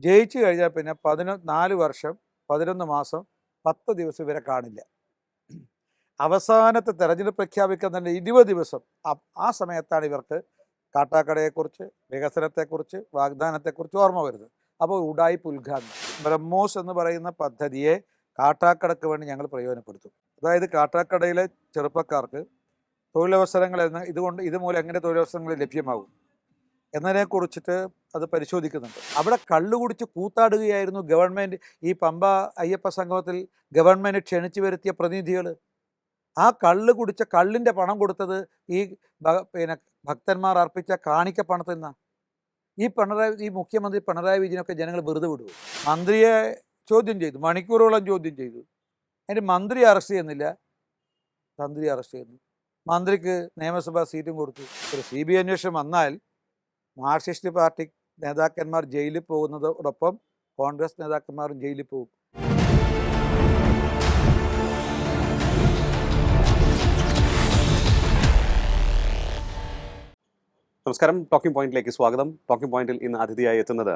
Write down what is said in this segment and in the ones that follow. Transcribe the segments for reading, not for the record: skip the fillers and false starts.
ജയിച്ചു കഴിഞ്ഞാൽ പിന്നെ 4 വർഷം 11 മാസം 10 ദിവസം ഇവരെ കാണില്ല. അവസാനത്തെ തെരഞ്ഞെടുപ്പ് പ്രഖ്യാപിക്കുന്നതിൻ്റെ 20 ദിവസം ആ സമയത്താണ് ഇവർക്ക് കാട്ടാക്കടയെക്കുറിച്ച്, വികസനത്തെക്കുറിച്ച്, വാഗ്ദാനത്തെക്കുറിച്ച് ഓർമ്മ വരുന്നത്. അപ്പോൾ ഉഡായിപ്പ് ഉദ്ഘാടനം ബ്രഹ്മോസ് എന്ന് പറയുന്ന പദ്ധതിയെ കാട്ടാക്കടയ്ക്ക് വേണ്ടി ഞങ്ങൾ പ്രയോജനപ്പെടുത്തും. അതായത് കാട്ടാക്കടയിലെ ചെറുപ്പക്കാർക്ക് തൊഴിലവസരങ്ങൾ ഇതുമൂലം എങ്ങനെ തൊഴിലവസരങ്ങൾ ലഭ്യമാകും എന്നതിനെക്കുറിച്ചിട്ട് അത് പരിശോധിക്കുന്നുണ്ട്. അവിടെ കള്ളു കുടിച്ച് കൂത്താടുകയായിരുന്നു ഗവൺമെൻറ്. ഈ പമ്പ അയ്യപ്പ സംഗമത്തിൽ ഗവൺമെൻറ് ക്ഷണിച്ചു വരുത്തിയ പ്രതിനിധികൾ. ആ കള്ള് കുടിച്ച കള്ളിൻ്റെ പണം കൊടുത്തത് ഈ ഭക്തന്മാർ അർപ്പിച്ച കാണിക്ക പണത്തിൽ നിന്നാണ്. ഈ മുഖ്യമന്ത്രി പിണറായി വിജയനൊക്കെ ജനങ്ങൾ വെറുതെ വിടുക. മന്ത്രിയെ ചോദ്യം ചെയ്തു, മണിക്കൂറുകളോളം ചോദ്യം ചെയ്തു. അതിന് മന്ത്രി അറസ്റ്റ് ചെയ്യുന്നില്ല, തന്ത്രി അറസ്റ്റ് ചെയ്യുന്നു. മന്ത്രിക്ക് നിയമസഭാ സീറ്റും കൊടുത്തു. ഒരു CBI അന്വേഷണം വന്നാൽ മാർക്സിസ്റ്റ് പാർട്ടി നേതാക്കന്മാർ ജയിലിൽ പോകുന്നതോടൊപ്പം കോൺഗ്രസ് നേതാക്കന്മാരും ജയിലിൽ പോകും. നമസ്കാരം. ടോക്കിംഗ് പോയിന്റിലേക്ക് സ്വാഗതം. ടോക്കിംഗ് പോയിന്റിൽ ഇന്ന് അതിഥിയായി എത്തുന്നത്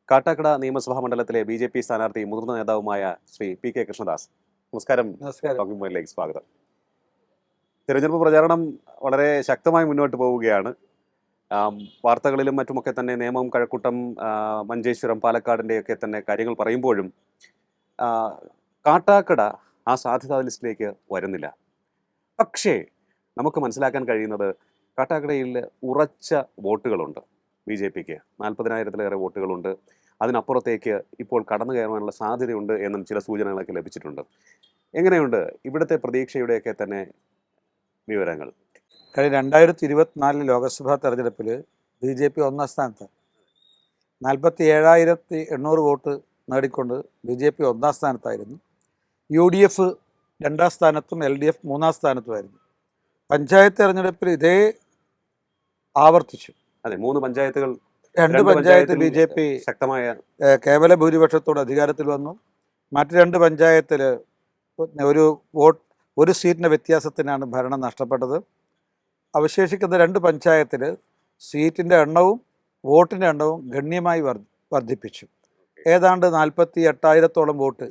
കാട്ടാക്കട നിയമസഭാ മണ്ഡലത്തിലെ BJP സ്ഥാനാർത്ഥി മുതിർന്ന നേതാവുമായ ശ്രീ PK കൃഷ്ണദാസ്. നമസ്കാരം. ടോക്കിംഗ് പോയിന്റിലേക്ക് സ്വാഗതം. തിരഞ്ഞെടുപ്പ് പ്രചാരണം വളരെ ശക്തമായി മുന്നോട്ട് പോവുകയാണ്. വാർത്തകളിലും മറ്റുമൊക്കെ തന്നെ നേമം, കഴക്കൂട്ടം, മഞ്ചേശ്വരം, പാലക്കാടിൻ്റെയൊക്കെ തന്നെ കാര്യങ്ങൾ പറയുമ്പോഴും കാട്ടാക്കട ആ സാധ്യതാ ലിസ്റ്റിലേക്ക് വരുന്നില്ല. പക്ഷേ നമുക്ക് മനസ്സിലാക്കാൻ കഴിയുന്നത് കാട്ടാക്കടയിൽ ഉറച്ച വോട്ടുകളുണ്ട്. BJPക്ക് 40,000-ലേറെ വോട്ടുകളുണ്ട്. അതിനപ്പുറത്തേക്ക് ഇപ്പോൾ കടന്നു കയറാനുള്ള സാധ്യതയുണ്ട് എന്നും ചില സൂചനകളൊക്കെ ലഭിച്ചിട്ടുണ്ട്. എങ്ങനെയുണ്ട് ഇവിടുത്തെ പ്രതീക്ഷയുടെയൊക്കെ തന്നെ വിവരങ്ങൾ? കഴിഞ്ഞ 2024 ലോക്സഭാ തെരഞ്ഞെടുപ്പിൽ BJP ഒന്നാം സ്ഥാനത്ത് 47,800 വോട്ട് നേടിക്കൊണ്ട് BJP ഒന്നാം സ്ഥാനത്തായിരുന്നു. UDF രണ്ടാം സ്ഥാനത്തും LDF മൂന്നാം സ്ഥാനത്തുമായിരുന്നു. പഞ്ചായത്ത് തെരഞ്ഞെടുപ്പിൽ ഇതേ ആവർത്തിച്ചു. അതെ, 3 പഞ്ചായത്തുകൾ, 2 പഞ്ചായത്ത് BJP ശക്തമായ കേവല ഭൂരിപക്ഷത്തോടെ അധികാരത്തിൽ വന്നു. മറ്റ് 2 പഞ്ചായത്തിൽ ഒരു സീറ്റിൻ്റെ വ്യത്യാസത്തിനാണ് ഭരണം നഷ്ടപ്പെട്ടത്. അവശേഷിക്കുന്ന 2 പഞ്ചായത്തിൽ സീറ്റിൻ്റെ എണ്ണവും വോട്ടിൻ്റെ എണ്ണവും ഗണ്യമായി വർദ്ധിപ്പിച്ചു. ഏതാണ്ട് 48,000-ഓളം വോട്ട്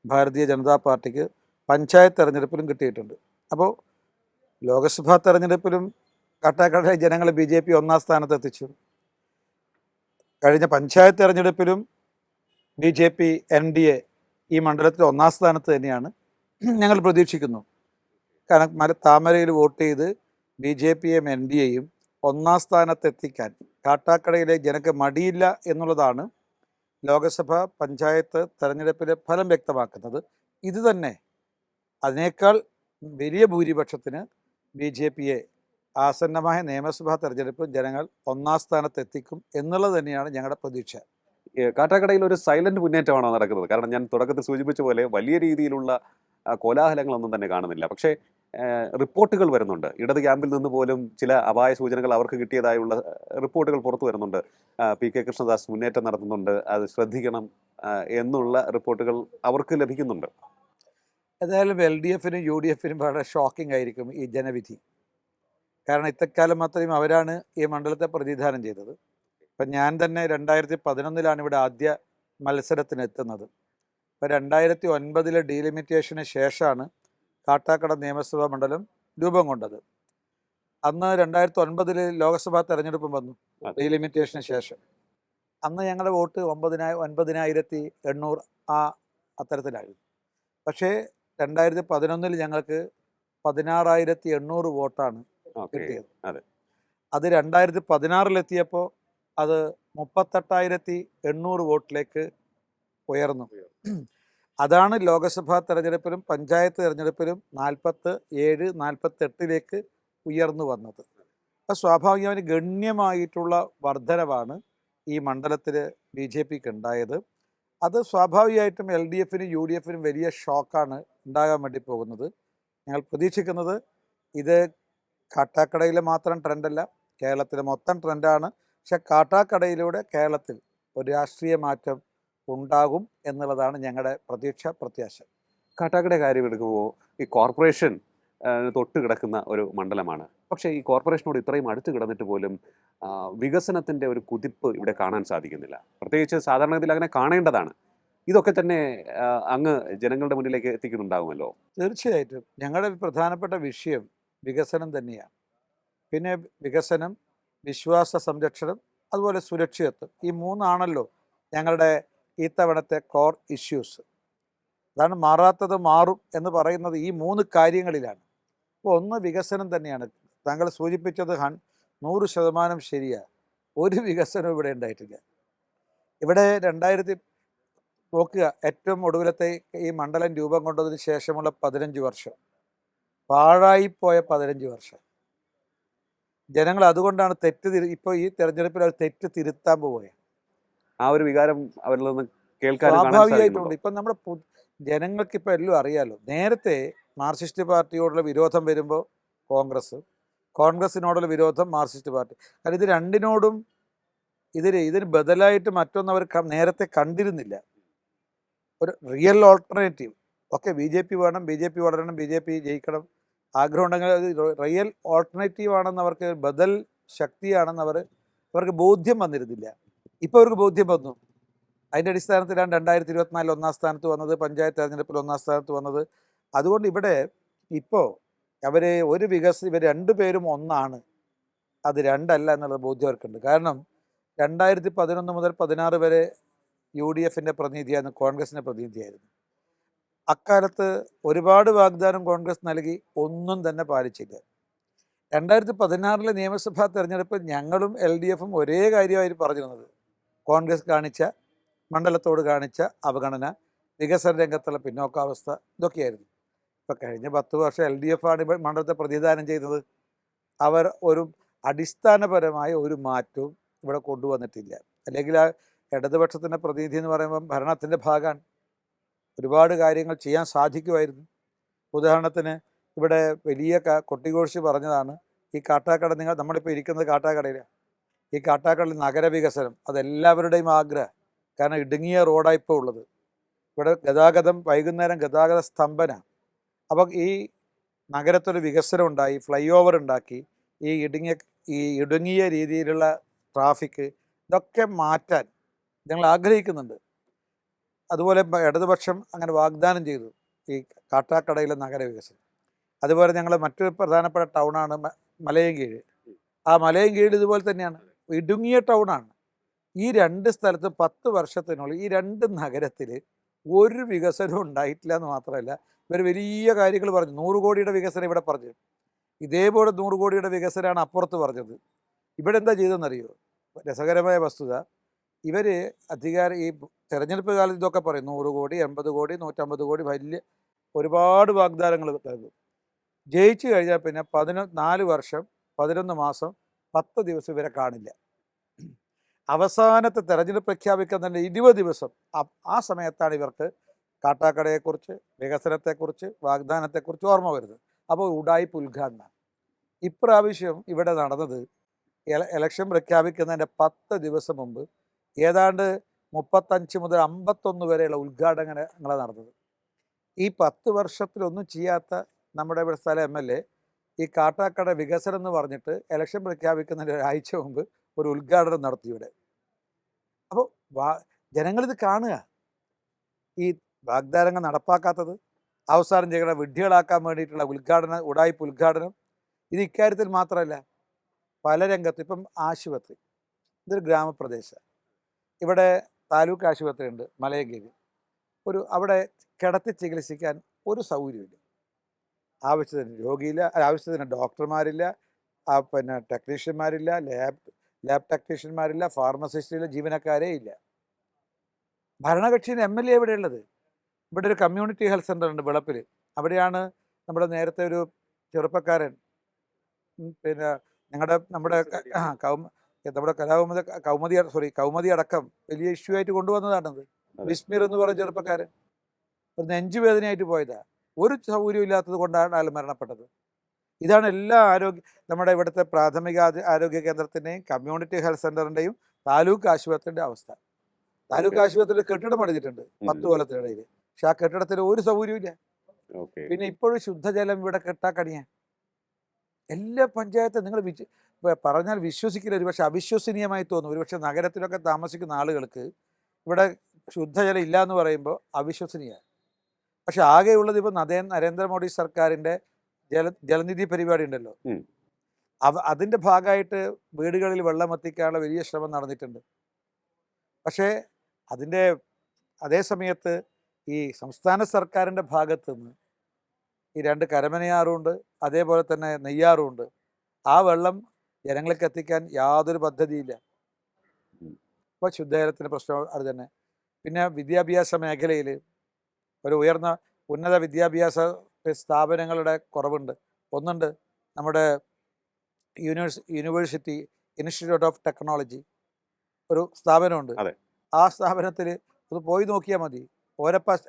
ഭാരതീയ ജനതാ പാർട്ടിക്ക് പഞ്ചായത്ത് തെരഞ്ഞെടുപ്പിലും കിട്ടിയിട്ടുണ്ട്. അപ്പോൾ ലോക്സഭാ തെരഞ്ഞെടുപ്പിലും കാട്ടാക്കടയിലെ ജനങ്ങൾ BJP ഒന്നാം സ്ഥാനത്തെത്തിച്ചു. കഴിഞ്ഞ പഞ്ചായത്ത് തെരഞ്ഞെടുപ്പിലും BJP NDA ഈ മണ്ഡലത്തിൽ ഒന്നാം സ്ഥാനത്ത് തന്നെയാണ് ഞങ്ങൾ പ്രതീക്ഷിക്കുന്നു. കാരണം താമരയിൽ വോട്ട് ചെയ്ത് BJPയും NDAയും ഒന്നാം സ്ഥാനത്തെത്തിക്കാൻ കാട്ടാക്കടയിലെ ജനക്ക് മടിയില്ല എന്നുള്ളതാണ് ലോക്സഭ പഞ്ചായത്ത് തെരഞ്ഞെടുപ്പിലെ ഫലം വ്യക്തമാക്കുന്നത്. ഇത് തന്നെ അതിനേക്കാൾ വലിയ ഭൂരിപക്ഷത്തിന് BJPയെ ആസന്നമായ നിയമസഭാ തെരഞ്ഞെടുപ്പ് ജനങ്ങൾ ഒന്നാം സ്ഥാനത്തെത്തിക്കും എന്നുള്ളത് തന്നെയാണ് ഞങ്ങളുടെ പ്രതീക്ഷ. കാട്ടാക്കടയിൽ ഒരു സൈലന്റ് മുന്നേറ്റമാണോ നടക്കുന്നത്? കാരണം ഞാൻ തുടക്കത്തിൽ സൂചിപ്പിച്ച പോലെ വലിയ രീതിയിലുള്ള കോലാഹലങ്ങളൊന്നും തന്നെ കാണുന്നില്ല. പക്ഷേ റിപ്പോർട്ടുകൾ വരുന്നുണ്ട്. ഇടത് ക്യാമ്പിൽ നിന്ന് പോലും ചില അപായ സൂചനകൾ അവർക്ക് കിട്ടിയതായുള്ള റിപ്പോർട്ടുകൾ പുറത്തു വരുന്നുണ്ട്. PK കൃഷ്ണദാസ് മുന്നേറ്റം നടത്തുന്നുണ്ട്, അത് ശ്രദ്ധിക്കണം എന്നുള്ള റിപ്പോർട്ടുകൾ അവർക്ക് ലഭിക്കുന്നുണ്ട്. ഏതായാലും LDFനും UDFനും വളരെ ഷോക്കിംഗ് ആയിരിക്കും ഈ ജനവിധി. കാരണം ഇത്തക്കാലം അത്രയും അവരാണ് ഈ മണ്ഡലത്തെ പ്രതിനിധാനം ചെയ്തത്. ഇപ്പം ഞാൻ തന്നെ 2011 ഇവിടെ ആദ്യ മത്സരത്തിന് എത്തുന്നത്. ഇപ്പോൾ 2009 ഡീലിമിറ്റേഷന് ശേഷമാണ് കാട്ടാക്കട നിയമസഭാ മണ്ഡലം രൂപം കൊണ്ടത്. അന്ന് 2009 ലോക്സഭാ തെരഞ്ഞെടുപ്പും വന്നു ഡീലിമിറ്റേഷന് ശേഷം. അന്ന് ഞങ്ങളുടെ വോട്ട് 9,800 അത്തരത്തിലായിരുന്നു. പക്ഷേ 2011 ഞങ്ങൾക്ക് 16,800 വോട്ടാണ് കിട്ടിയത്. അത് 2016 അത് 38,800 വോട്ടിലേക്ക് ഉയർന്നു. അതാണ് ലോക്സഭാ തെരഞ്ഞെടുപ്പിലും പഞ്ചായത്ത് തെരഞ്ഞെടുപ്പിലും 47-48 ഉയർന്നു വന്നത്. അപ്പോൾ സ്വാഭാവികമായി ഗണ്യമായിട്ടുള്ള വർധനവാണ് ഈ മണ്ഡലത്തിൽ BJPക്ക് ഉണ്ടായത്. അത് സ്വാഭാവികമായിട്ടും LDFനും UDFനും വലിയ ഷോക്കാണ് ഉണ്ടാകാൻ വേണ്ടി പോകുന്നത്. ഞങ്ങൾ പ്രതീക്ഷിക്കുന്നത് ഇത് കാട്ടാക്കടയിലെ മാത്രം ട്രെൻഡല്ല, കേരളത്തിലെ മൊത്തം ട്രെൻഡാണ്. പക്ഷെ കാട്ടാക്കടയിലൂടെ കേരളത്തിൽ ഒരു രാഷ്ട്രീയ മാറ്റം ഉണ്ടാകും എന്നുള്ളതാണ് ഞങ്ങളുടെ പ്രത്യാശ. കാട്ടാക്കട കാര്യം എടുക്കുമ്പോൾ ഈ കോർപ്പറേഷൻ തൊട്ട് കിടക്കുന്ന ഒരു മണ്ഡലമാണ്. പക്ഷേ ഈ കോർപ്പറേഷനോട് ഇത്രയും അടുത്ത് കിടന്നിട്ട് പോലും വികസനത്തിൻ്റെ ഒരു കുതിപ്പ് ഇവിടെ കാണാൻ സാധിക്കുന്നില്ല. പ്രത്യേകിച്ച് സാധാരണഗതിയിൽ അങ്ങനെ കാണേണ്ടതാണ്. ഇതൊക്കെ തന്നെ അങ്ങ് ജനങ്ങളുടെ മുന്നിലേക്ക് എത്തിക്കുന്നുണ്ടാകുമല്ലോ. തീർച്ചയായിട്ടും ഞങ്ങളുടെ പ്രധാനപ്പെട്ട വിഷയം വികസനം തന്നെയാണ്. പിന്നെ വികസനം, വിശ്വാസ സംരക്ഷണം, അതുപോലെ സുരക്ഷിതത്വം, ഈ മൂന്നാണല്ലോ ഞങ്ങളുടെ ഈ തവണത്തെ കോർ ഇഷ്യൂസ്. അതാണ് മാറാത്തത് മാറും എന്ന് പറയുന്നത് ഈ മൂന്ന് കാര്യങ്ങളിലാണ്. അപ്പോൾ ഒന്ന് വികസനം തന്നെയാണ്. താങ്കൾ സൂചിപ്പിച്ചത് 100% ശരിയാണ്. ഒരു വികസനവും ഇവിടെ ഉണ്ടായിട്ടില്ല. ഇവിടെ 2000 നോക്കുക, ഏറ്റവും ഒടുവിലത്തെ ഈ മണ്ഡലം രൂപം കൊണ്ടതിന് ശേഷമുള്ള 15 വർഷം പാഴായിപ്പോയ 15 വർഷം. ജനങ്ങൾ അതുകൊണ്ടാണ് ഇപ്പോൾ ഈ തെരഞ്ഞെടുപ്പിൽ അവർ തെറ്റ് തിരുത്താൻ പോവുകയാണ്. ആ ഒരു വികാരം അവരിൽ നിന്ന് കേൾക്കാൻ സ്വാഭാവികമായിട്ടുണ്ട്. ഇപ്പം നമ്മുടെ ജനങ്ങൾക്ക് ഇപ്പോൾ എല്ലാം അറിയാമല്ലോ. നേരത്തെ മാർക്സിസ്റ്റ് പാർട്ടിയോടുള്ള വിരോധം വരുമ്പോൾ കോൺഗ്രസിനോടുള്ള വിരോധം മാർക്സിസ്റ്റ് പാർട്ടി. കാരണം ഇത് രണ്ടിനോടും ഇതിന് ബദലായിട്ട് മറ്റൊന്നും അവർ നേരത്തെ കണ്ടിരുന്നില്ല. ഒരു റിയൽ ഓൾട്ടർനേറ്റീവ്. ഓക്കെ, BJP വേണം, BJP വളരണം, BJP ജയിക്കണം, ആഗ്രഹം ഉണ്ടെങ്കിൽ അത് റിയൽ ഓൾട്ടർനേറ്റീവ് ആണെന്ന് അവർക്ക് ബദൽ ശക്തിയാണെന്ന് അവർക്ക് ബോധ്യം വന്നിരുന്നില്ല. ഇപ്പോൾ അവർക്ക് ബോധ്യം വന്നു. അതിൻ്റെ അടിസ്ഥാനത്തിലാണ് 2024 ഒന്നാം സ്ഥാനത്ത് വന്നത്, പഞ്ചായത്ത് തെരഞ്ഞെടുപ്പിൽ ഒന്നാം സ്ഥാനത്ത് വന്നത്. അതുകൊണ്ട് ഇവിടെ ഇപ്പോൾ ഇവർ രണ്ടുപേരും ഒന്നാണ്, അത് രണ്ടല്ല എന്നുള്ള ബോധ്യം അവർക്കുണ്ട്. കാരണം 2011 മുതൽ 16 വരെ UDFിൻ്റെ പ്രതിനിധിയായിരുന്നു, കോൺഗ്രസിൻ്റെ പ്രതിനിധിയായിരുന്നു. അക്കാലത്ത് ഒരുപാട് വാഗ്ദാനം കോൺഗ്രസ് നൽകി, ഒന്നും തന്നെ പാലിച്ചില്ല. 2016 നിയമസഭാ തെരഞ്ഞെടുപ്പിൽ ഞങ്ങളും LDFും ഒരേ കാര്യമായിട്ട് പറഞ്ഞിരുന്നത്, കോൺഗ്രസ് കാണിച്ച മണ്ഡലത്തോട് കാണിച്ച അവഗണന, വികസന രംഗത്തുള്ള പിന്നോക്കാവസ്ഥ, ഇതൊക്കെയായിരുന്നു. ഇപ്പോൾ കഴിഞ്ഞ 10 വർഷം LDF ആണ് മണ്ഡലത്തെ പ്രതിനിധാനം ചെയ്തത്. അവർ ഒരു അടിസ്ഥാനപരമായ ഒരു മാറ്റവും ഇവിടെ കൊണ്ടുവന്നിട്ടില്ല. അല്ലെങ്കിൽ ആ ഇടതുപക്ഷത്തിൻ്റെ പ്രതിനിധി എന്ന് പറയുമ്പം ഭരണത്തിൻ്റെ ഭാഗമാണ്. ഒരുപാട് കാര്യങ്ങൾ ചെയ്യാൻ സാധിക്കുമായിരുന്നു. ഉദാഹരണത്തിന് ഇവിടെ വലിയ കൊട്ടിഘോഷിച്ച് പറഞ്ഞതാണ് ഈ കാട്ടാക്കട. നമ്മളിപ്പോൾ ഇരിക്കുന്നത് കാട്ടാക്കടയിലാണ്. ഈ കാട്ടാക്കടയിൽ നഗരവികസനം അതെല്ലാവരുടെയും ആഗ്രഹം. കാരണം ഇടുങ്ങിയ റോഡാണ് ഇപ്പോൾ ഉള്ളത്. ഇവിടെ വൈകുന്നേരം ഗതാഗത സ്തംഭന. അപ്പം ഈ നഗരത്തൊരു വികസനം ഉണ്ടായി, ഫ്ലൈ ഓവർ ഉണ്ടാക്കി, ഈ ഇടുങ്ങിയ രീതിയിലുള്ള ട്രാഫിക് ഇതൊക്കെ മാറ്റാൻ ഞങ്ങൾ ആഗ്രഹിക്കുന്നുണ്ട്. അതുപോലെ ഇടതുപക്ഷം അങ്ങനെ വാഗ്ദാനം ചെയ്തു ഈ കാട്ടാക്കടയിലെ നഗരവികസനം. അതുപോലെ ഞങ്ങൾ മറ്റൊരു പ്രധാനപ്പെട്ട ടൗണാണ് മലയൻകീഴ്. ആ മലയൻകീഴ് ഇതുപോലെ തന്നെയാണ്, ഇടുങ്ങിയ ടൗണാണ്. ഈ രണ്ട് സ്ഥലത്തും 10 വർഷത്തിനുള്ളിൽ ഈ രണ്ട് നഗരത്തിൽ ഒരു വികസനവും ഉണ്ടായിട്ടില്ല എന്ന് മാത്രമല്ല, ഇവർ വലിയ കാര്യങ്ങൾ പറഞ്ഞു. 100 കോടിയുടെ വികസനം ഇവിടെ പറഞ്ഞു. ഇതേപോലെ 100 കോടിയുടെ വികസനമാണ് അപ്പുറത്ത് പറഞ്ഞത്. ഇവിടെ എന്താ ചെയ്തതെന്നറിയോ? രസകരമായ വസ്തുത, ഇവർ ഈ തെരഞ്ഞെടുപ്പ് കാലത്ത് ഇതൊക്കെ പറയും, 100 കോടി, 80 കോടി, 150 കോടി, വലിയ ഒരുപാട് വാഗ്ദാനങ്ങൾ നൽകും. ജയിച്ചു കഴിഞ്ഞാൽ പിന്നെ 4 വർഷം 11 മാസം 10 ദിവസം ഇവരെ കാണില്ല. അവസാനത്തെ തെരഞ്ഞെടുപ്പ് പ്രഖ്യാപിക്കാൻ തന്നെ 20 ദിവസം. ആ സമയത്താണ് ഇവർക്ക് കാട്ടാക്കടയെക്കുറിച്ച്, വികസനത്തെക്കുറിച്ച്, വാഗ്ദാനത്തെക്കുറിച്ച് ഓർമ്മ വരുന്നത്. അപ്പോൾ ഉഡായിപ്പ് ഉദ്ഘാടനം. ഇപ്രാവശ്യം ഇവിടെ നടന്നത് ഇലക്ഷൻ പ്രഖ്യാപിക്കുന്നതിൻ്റെ 10 ദിവസം മുമ്പ് ഏതാണ്ട് 35 മുതൽ 51 വരെയുള്ള ഉദ്ഘാടനങ്ങളാണ് നടന്നത്. ഈ 10 വർഷത്തിലൊന്നും ചെയ്യാത്ത നമ്മുടെ ഇവിടെ സ്ഥല MLA ഈ കാട്ടാക്കട വികസനം എന്ന് പറഞ്ഞിട്ട് ഇലക്ഷൻ പ്രഖ്യാപിക്കുന്നതിൻ്റെ ഒരാഴ്ച മുമ്പ് ഒരു ഉദ്ഘാടനം നടത്തി ഇവിടെ. അപ്പോൾ ജനങ്ങളിത് കാണുക. ഈ വാഗ്ദാനങ്ങൾ നടപ്പാക്കാത്തത്, അവസാനം ചെയ്യുന്ന വിഡ്ഢികളാക്കാൻ വേണ്ടിയിട്ടുള്ള ഉഡായിപ്പ് ഉദ്ഘാടനം. ഇത് ഇക്കാര്യത്തിൽ മാത്രമല്ല, പല രംഗത്തും. ഇപ്പം ആശുപത്രി, ഇതൊരു ഗ്രാമപ്രദേശം. ഇവിടെ താലൂക്ക് ആശുപത്രി ഉണ്ട് മലയൻകീഴ്. അവിടെ കിടത്തി ചികിത്സിക്കാൻ ഒരു സൗകര്യമില്ല. ആവശ്യത്തിന് രോഗിയില്ല, ആവശ്യത്തിന് ഡോക്ടർമാരില്ല, പിന്നെ ടെക്നീഷ്യന്മാരില്ല, ലാബ് ടെക്നീഷ്യന്മാരില്ല, ഫാർമസിസ്റ്റില്ല, ജീവനക്കാരേ ഇല്ല. ഭരണകക്ഷിയുടെ MLA എവിടെ ഉള്ളത്? ഇവിടെ ഒരു കമ്മ്യൂണിറ്റി ഹെൽത്ത് സെൻ്റർ ഉണ്ട് വിളപ്പിൽ. അവിടെയാണ് നമ്മുടെ നേരത്തെ ഒരു ചെറുപ്പക്കാരൻ, പിന്നെ നമ്മുടെ കൗമുദി അടക്കം വലിയ ഇഷ്യൂ ആയിട്ട് കൊണ്ടുവന്നതാണത്. വിസ്മീർ എന്ന് പറയുന്ന ചെറുപ്പക്കാരൻ ഒരു നെഞ്ചുവേദനയായിട്ട് പോയതാണ്. ഒരു സൗകര്യം ഇല്ലാത്തത് കൊണ്ടാണ് അയാൾ മരണപ്പെട്ടത്. ഇതാണ് എല്ലാ നമ്മുടെ ഇവിടുത്തെ പ്രാഥമിക ആരോഗ്യ കേന്ദ്രത്തിൻ്റെയും കമ്മ്യൂണിറ്റി ഹെൽത്ത് സെൻ്ററിൻ്റെയും താലൂക്ക് ആശുപത്രിയുടെ അവസ്ഥ. താലൂക്ക് ആശുപത്രിയിൽ കെട്ടിടം പണിതിട്ടുണ്ട് 10 കൊല്ലത്തിനിടയിൽ. പക്ഷെ ആ കെട്ടിടത്തിന് ഒരു സൗകര്യമില്ല. ഓക്കെ. പിന്നെ ഇപ്പോഴും ശുദ്ധജലം ഇവിടെ കിട്ടാക്കണിയാ. എല്ലാ പഞ്ചായത്തും നിങ്ങൾ പറഞ്ഞാൽ വിശ്വസിക്കില്ല, ഒരുപക്ഷെ അവിശ്വസനീയമായി തോന്നും. ഒരുപക്ഷെ നഗരത്തിലൊക്കെ താമസിക്കുന്ന ആളുകൾക്ക് ഇവിടെ ശുദ്ധജലം ഇല്ല എന്ന് പറയുമ്പോൾ അവിശ്വസനീയമാണ്. പക്ഷെ ആകെയുള്ളത് ഇപ്പോൾ നരേന്ദ്രമോദി സർക്കാരിൻ്റെ ജലനിധി പരിപാടി ഉണ്ടല്ലോ. ഉം. അതിൻ്റെ ഭാഗമായിട്ട് വീടുകളിൽ വെള്ളം എത്തിക്കാനുള്ള വലിയ ശ്രമം നടന്നിട്ടുണ്ട്. പക്ഷേ അതിൻ്റെ അതേ സമയത്ത് ഈ സംസ്ഥാന സർക്കാരിൻ്റെ ഭാഗത്തു നിന്ന് ഈ 2 കരമനയാറുമുണ്ട്, അതേപോലെ തന്നെ നെയ്യാറുമുണ്ട്. ആ വെള്ളം ജനങ്ങൾക്ക് എത്തിക്കാൻ യാതൊരു പദ്ധതിയില്ല. ഉം. ഇപ്പോൾ ശുദ്ധജലത്തിൻ്റെ പ്രശ്നം അത് തന്നെ. പിന്നെ വിദ്യാഭ്യാസ മേഖലയിൽ ഒരു ഉന്നത വിദ്യാഭ്യാസ സ്ഥാപനങ്ങളുടെ കുറവുണ്ട്. ഒന്നുണ്ട്, നമ്മുടെ യൂണിവേഴ്സിറ്റി ഇൻസ്റ്റിറ്റ്യൂട്ട് ഓഫ് ടെക്നോളജി ഒരു സ്ഥാപനമുണ്ട്. അതെ. ആ സ്ഥാപനത്തിൽ ഒന്ന് പോയി നോക്കിയാൽ മതി.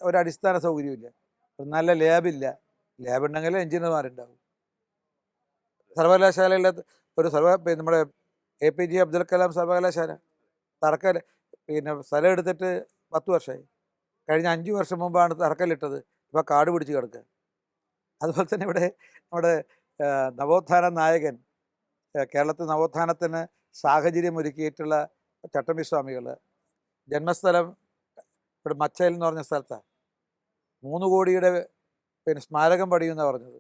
ഒരടിസ്ഥാന സൗകര്യമില്ല, ഒരു നല്ല ലാബില്ല. ലാബ് ഉണ്ടെങ്കിൽ എഞ്ചിനീയർമാരുണ്ടാവും. സർവകലാശാലയിലെ നമ്മുടെ APJ അബ്ദുൽ കലാം സർവകലാശാല സ്ഥലം എടുത്തിട്ട് 10 വർഷമായി. കഴിഞ്ഞ 5 വർഷം മുമ്പാണ് തറക്കല്ലിട്ടത്. ഇപ്പോൾ കാട് പിടിച്ച് കിടക്കുക. അതുപോലെ തന്നെ ഇവിടെ നമ്മുടെ നവോത്ഥാന നായകൻ, കേരളത്തിൽ നവോത്ഥാനത്തിന് സാഹചര്യം ഒരുക്കിയിട്ടുള്ള ചട്ടമ്പി സ്വാമികൾ ജന്മസ്ഥലം ഇവിടെ മച്ചയിൽ എന്ന് പറഞ്ഞ സ്ഥലത്താണ്. 3 കോടിയുടെ സ്മാരകം പണിയുമെന്നാണ് പറഞ്ഞത്.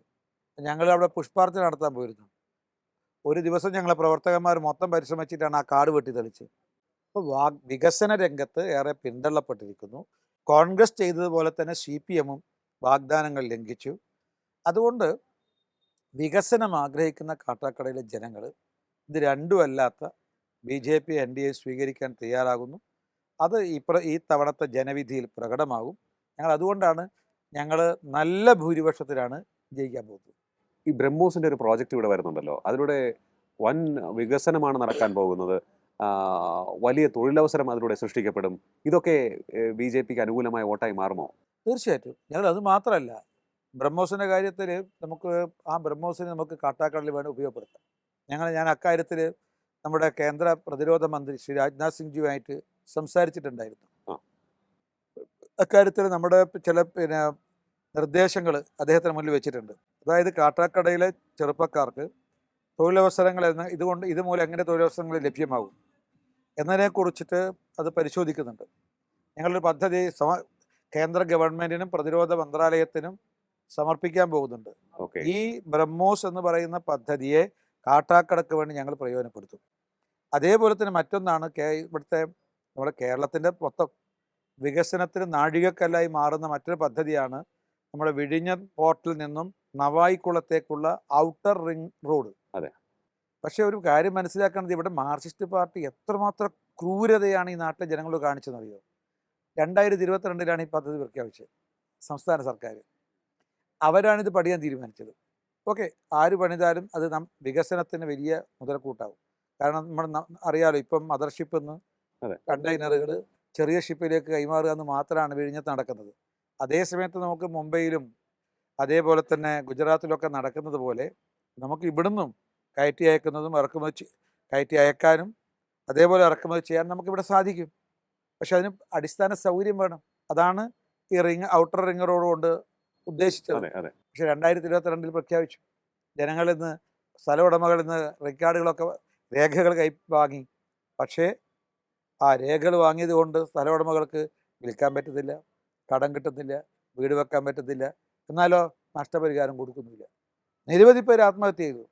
ഞങ്ങൾ അവിടെ പുഷ്പാർച്ചന നടത്താൻ പോയിരുന്നു. ഒരു ദിവസം ഞങ്ങളെ പ്രവർത്തകന്മാർ മൊത്തം പരിശ്രമിച്ചിട്ടാണ് ആ കാട് വെട്ടി തെളിച്ചത്. അപ്പോൾ വികസന രംഗത്ത് ഏറെ പിന്തള്ളപ്പെട്ടിരിക്കുന്നു. കോൺഗ്രസ് ചെയ്തതുപോലെ തന്നെ CPM-ഉം വാഗ്ദാനങ്ങൾ ലംഘിച്ചു. അതുകൊണ്ട് വികസനം ആഗ്രഹിക്കുന്ന കാട്ടാക്കടയിലെ ജനങ്ങൾ ഇത് രണ്ടുമല്ലാത്ത BJP NDA സ്വീകരിക്കാൻ തയ്യാറാകുന്നു. അത് ഈ തവണത്തെ ജനവിധിയിൽ പ്രകടമാകും. അതുകൊണ്ടാണ് ഞങ്ങൾ നല്ല ഭൂരിപക്ഷത്തിലാണ് ജയിക്കാൻ പോകുന്നത്. ഈ ബ്രഹ്മോസിന്റെ ഒരു പ്രോജക്റ്റ് ഇവിടെ വരുന്നുണ്ടല്ലോ, അതിലൂടെ വൻ വികസനമാണ് നടക്കാൻ പോകുന്നത്. വലിയ തൊഴിലവസരം അതിലൂടെ സൃഷ്ടിക്കപ്പെടും. ഇതൊക്കെ BJPക്ക് അനുകൂലമായ വോട്ടായി മാറുമോ? തീർച്ചയായിട്ടും. അത് മാത്രമല്ല, ബ്രഹ്മോസിൻ്റെ കാര്യത്തിൽ ബ്രഹ്മോസിനെ നമുക്ക് കാട്ടാക്കടലിൽ വേണം ഉപയോഗപ്പെടുത്താം. ഞാൻ അക്കാര്യത്തിൽ നമ്മുടെ കേന്ദ്ര പ്രതിരോധ മന്ത്രി ശ്രീ രാജ്നാഥ് സിംഗ്ജിയുമായിട്ട് സംസാരിച്ചിട്ടുണ്ടായിരുന്നു. അക്കാര്യത്തിൽ നമ്മുടെ ചില നിർദ്ദേശങ്ങൾ അദ്ദേഹത്തിന് മുന്നിൽ വെച്ചിട്ടുണ്ട്. അതായത് കാട്ടാക്കടയിലെ ചെറുപ്പക്കാർക്ക് തൊഴിലവസരങ്ങൾ ഇതുമൂലം എങ്ങനെ തൊഴിലവസരങ്ങൾ ലഭ്യമാകും എന്നതിനെക്കുറിച്ചിട്ട് അത് പരിശോധിക്കുന്നുണ്ട്. ഞങ്ങളൊരു പദ്ധതി കേന്ദ്ര ഗവൺമെൻറ്റിനും പ്രതിരോധ മന്ത്രാലയത്തിനും സമർപ്പിക്കാൻ പോകുന്നുണ്ട്. ഈ ബ്രഹ്മോസ് എന്ന് പറയുന്ന പദ്ധതിയെ കാട്ടാക്കടക്ക് വേണ്ടി ഞങ്ങൾ പ്രയോജനപ്പെടുത്തും. അതേപോലെ തന്നെ മറ്റൊന്നാണ് നമ്മുടെ കേരളത്തിൻ്റെ മൊത്തം വികസനത്തിന് നാഴികക്കല്ലായി മാറുന്ന മറ്റൊരു പദ്ധതിയാണ് നമ്മുടെ വിഴിഞ്ഞം പോർട്ടിൽ നിന്നും നവായിക്കുളത്തേക്കുള്ള ഔട്ടർ റിംഗ് റോഡ്. അതെ. പക്ഷേ ഒരു കാര്യം മനസ്സിലാക്കേണ്ടത്, ഇവിടെ മാർക്സിസ്റ്റ് പാർട്ടി എത്രമാത്രം ക്രൂരതയാണ് ഈ നാട്ടിലെ ജനങ്ങളോട് കാണിച്ചെന്നറിയോ? 2022 ഈ പദ്ധതി പ്രഖ്യാപിച്ചത് സംസ്ഥാന സർക്കാർ. അവരാണിത് പണിയാൻ തീരുമാനിച്ചത്. ഓക്കെ, ആര് പണിതാലും അത് വികസനത്തിന് വലിയ മുതൽക്കൂട്ടാവും. കാരണം അറിയാലോ, ഇപ്പം മദർഷിപ്പ് നിന്ന് കണ്ടെയ്നറുകൾ ചെറിയ ഷിപ്പിലേക്ക് കൈമാറുക എന്ന് മാത്രമാണ് വിഴിഞ്ഞത്ത് നടക്കുന്നത്. അതേസമയത്ത് നമുക്ക് മുംബൈയിലും അതേപോലെ തന്നെ ഗുജറാത്തിലൊക്കെ നടക്കുന്നത് പോലെ നമുക്ക് ഇവിടുന്നും കയറ്റി അയക്കുന്നതും കയറ്റി അയക്കാനും അതേപോലെ ഇറക്കുമതി ചെയ്യാൻ നമുക്കിവിടെ സാധിക്കും. പക്ഷെ അതിന് അടിസ്ഥാന സൗകര്യം വേണം. അതാണ് ഈ ഔട്ടർ റിംഗ് റോഡ് കൊണ്ട് ഉദ്ദേശിച്ചത്. പക്ഷെ 2022 പ്രഖ്യാപിച്ചു. ജനങ്ങളിൽ നിന്ന്, സ്ഥല ഉടമകളിൽ നിന്ന് രേഖകൾ വാങ്ങി. പക്ഷേ ആ രേഖകൾ വാങ്ങിയത് കൊണ്ട് സ്ഥല ഉടമകൾക്ക് വിൽക്കാൻ പറ്റുന്നില്ല, കടം കിട്ടുന്നില്ല, വീട് വെക്കാൻ പറ്റുന്നില്ല. എന്നാലോ നഷ്ടപരിഹാരം കൊടുക്കുന്നില്ല. നിരവധി പേര് ആത്മഹത്യ ചെയ്തു.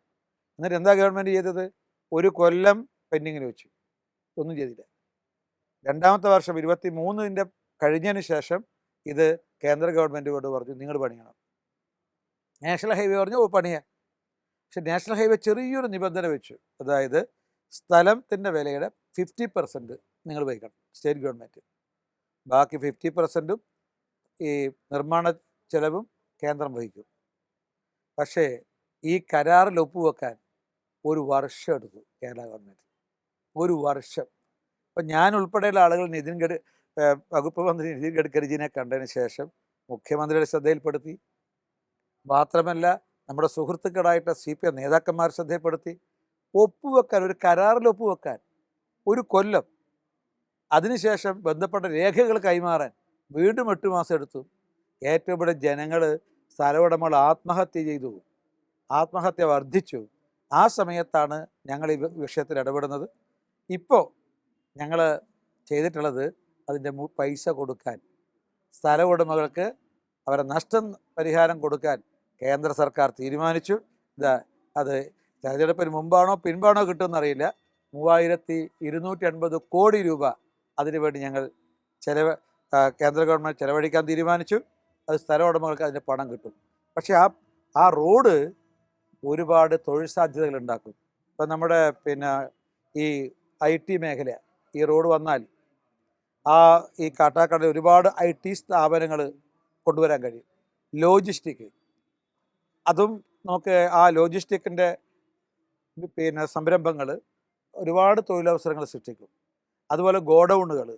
എന്നിട്ട് എന്താ ഗവൺമെൻറ് ചെയ്തത്? 1 കൊല്ലം പെൻഡിങ്ങിൽ വെച്ചു, ഒന്നും ചെയ്തില്ല. 2ാമത്തെ വർഷം 23 കഴിഞ്ഞതിന് ശേഷം ഇത് കേന്ദ്ര ഗവൺമെൻറ്റോട് പറഞ്ഞു, നിങ്ങൾ പണിയണം. നാഷണൽ ഹൈവേ പറഞ്ഞു, പണിയാം. പക്ഷെ നാഷണൽ ഹൈവേ ചെറിയൊരു നിബന്ധന വെച്ചു. അതായത് സ്ഥലത്തിൻ്റെ വിലയുടെ 50% നിങ്ങൾ വഹിക്കണം, സ്റ്റേറ്റ് ഗവൺമെൻറ്. ബാക്കി 50%ഉം ഈ നിർമ്മാണ ചെലവും കേന്ദ്രം വഹിക്കും. പക്ഷേ ഈ കരാറിൽ ഒപ്പുവെക്കാൻ 1 വർഷം എടുത്തു കേരള ഗവൺമെൻറ്. 1 വർഷം. അപ്പം ഞാൻ ഉൾപ്പെടെയുള്ള ആളുകൾ വകുപ്പ് മന്ത്രി നിതിൻ ഗഡ്കരിജിനെ കണ്ടതിന് ശേഷം മുഖ്യമന്ത്രിയുടെ ശ്രദ്ധയിൽപ്പെടുത്തി. മാത്രമല്ല നമ്മുടെ സുഹൃത്തുക്കളായിട്ട് CPM നേതാക്കന്മാർ ശ്രദ്ധയിൽപ്പെടുത്തി. ഒപ്പുവെക്കാൻ, ഒരു കരാറിൽ ഒപ്പുവെക്കാൻ 1 കൊല്ലം. അതിനുശേഷം ബന്ധപ്പെട്ട രേഖകൾ കൈമാറാൻ വീണ്ടും 8 മാസം എടുത്തു. ഏറ്റവും ഇവിടെ ജനങ്ങൾ സ്ഥലമുടമകൾ ആത്മഹത്യ ചെയ്തു, ആത്മഹത്യ വർദ്ധിച്ചു. ആ സമയത്താണ് ഞങ്ങൾ ഈ വിഷയത്തിൽ ഇടപെടുന്നത്. ഇപ്പോൾ ഞങ്ങൾ ചെയ്തിട്ടുള്ളത് അതിൻ്റെ പൈസ കൊടുക്കാൻ, സ്ഥല ഉടമകൾക്ക് അവരെ നഷ്ടം പരിഹാരം കൊടുക്കാൻ കേന്ദ്ര സർക്കാർ തീരുമാനിച്ചു. അത് തെരഞ്ഞെടുപ്പിന് മുമ്പാണോ പിൻപാണോ കിട്ടുമെന്നറിയില്ല. 3250 കോടി രൂപ അതിനുവേണ്ടി ഞങ്ങൾ കേന്ദ്ര ഗവൺമെൻറ് ചെലവഴിക്കാൻ തീരുമാനിച്ചു. അത് സ്ഥല ഉടമകൾക്ക് അതിൻ്റെ പണം കിട്ടും. പക്ഷേ ആ റോഡ് ഒരുപാട് തൊഴിൽ സാധ്യതകൾ ഉണ്ടാക്കും. ഇപ്പം നമ്മുടെ ഈ IT മേഖല, ഈ റോഡ് വന്നാൽ ഈ കാട്ടാക്കടയിൽ ഒരുപാട് IT സ്ഥാപനങ്ങൾ കൊണ്ടുവരാൻ കഴിയും. ലോജിസ്റ്റിക്, അതും നമുക്ക് ആ ലോജിസ്റ്റിക്കിൻ്റെ സംരംഭങ്ങൾ ഒരുപാട് തൊഴിലവസരങ്ങൾ സൃഷ്ടിക്കും. അതുപോലെ ഗോഡൗണുകൾ,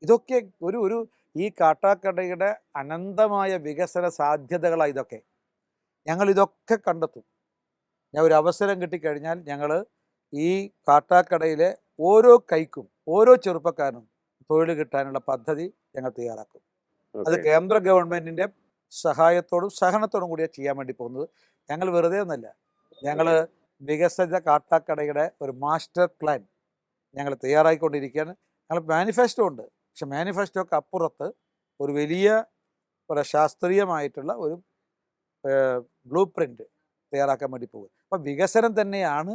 ഇതൊക്കെ ഒരു ഈ കാട്ടാക്കടയുടെ അനന്തമായ വികസന സാധ്യതകളാണ് ഇതൊക്കെ. ഞങ്ങളിതൊക്കെ കണ്ടെത്തും. ഒരു അവസരം കിട്ടിക്കഴിഞ്ഞാൽ ഞങ്ങൾ ഈ കാട്ടാക്കടയിലെ ഓരോ കൈക്കും ഓരോ ചെറുപ്പക്കാരനും തൊഴിൽ കിട്ടാനുള്ള പദ്ധതി ഞങ്ങൾ തയ്യാറാക്കും. അത് കേന്ദ്ര ഗവൺമെൻറ്റിൻ്റെ സഹായത്തോടും സഹകരണത്തോടും കൂടിയാണ് ചെയ്യാൻ വേണ്ടി പോകുന്നത്. ഞങ്ങൾ വെറുതെ ഒന്നല്ല, ഞങ്ങൾ വികസിത കാട്ടാക്കടയുടെ ഒരു മാസ്റ്റർ പ്ലാൻ ഞങ്ങൾ തയ്യാറായിക്കൊണ്ടിരിക്കുകയാണ്. ഞങ്ങൾ മാനിഫെസ്റ്റോ ഉണ്ട്. പക്ഷെ മാനിഫെസ്റ്റോക്ക് അപ്പുറത്ത് ഒരു വലിയ ശാസ്ത്രീയമായിട്ടുള്ള ഒരു ബ്ലൂ പ്രിൻ്റ് തയ്യാറാക്കാൻ വേണ്ടി പോകും. അപ്പം വികസനം തന്നെയാണ്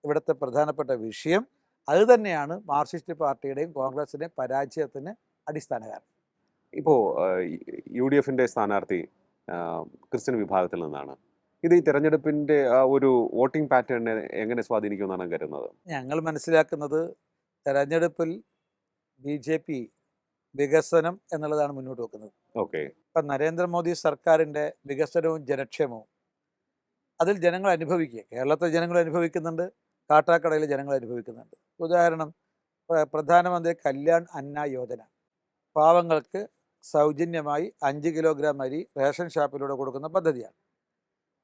ഇവിടുത്തെ പ്രധാനപ്പെട്ട വിഷയം. അത് തന്നെയാണ് മാർക്സിസ്റ്റ് പാർട്ടിയുടെയും കോൺഗ്രസിൻ്റെയും പരാജയത്തിന് അടിസ്ഥാന കാരണം. ഇപ്പോൾ UDF സ്ഥാനാർത്ഥി ക്രിസ്ത്യൻ വിഭാഗത്തിൽ നിന്നാണ്. ഇത് ഈ തെരഞ്ഞെടുപ്പിൻ്റെ ഒരു വോട്ടിംഗ് പാറ്റേണിനെ എങ്ങനെ സ്വാധീനിക്കുമെന്നാണ് കരുതുന്നത്? ഞങ്ങൾ മനസ്സിലാക്കുന്നത് തെരഞ്ഞെടുപ്പിൽ BJP വികസനം എന്നുള്ളതാണ് മുന്നോട്ട് വെക്കുന്നത്. ഇപ്പം നരേന്ദ്രമോദി സർക്കാരിൻ്റെ വികസനവും ജനക്ഷേമവും അതിൽ ജനങ്ങൾ അനുഭവിക്കുക. കേരളത്തിലെ ജനങ്ങൾ അനുഭവിക്കുന്നുണ്ട്, കാട്ടാക്കടയിലെ ജനങ്ങൾ അനുഭവിക്കുന്നുണ്ട്. ഉദാഹരണം, പ്രധാനമന്ത്രി കല്യാൺ അന്ന യോജന, പാവങ്ങൾക്ക് സൗജന്യമായി 5 കിലോഗ്രാം അരി റേഷൻ ഷാപ്പിലൂടെ കൊടുക്കുന്ന പദ്ധതിയാണ്.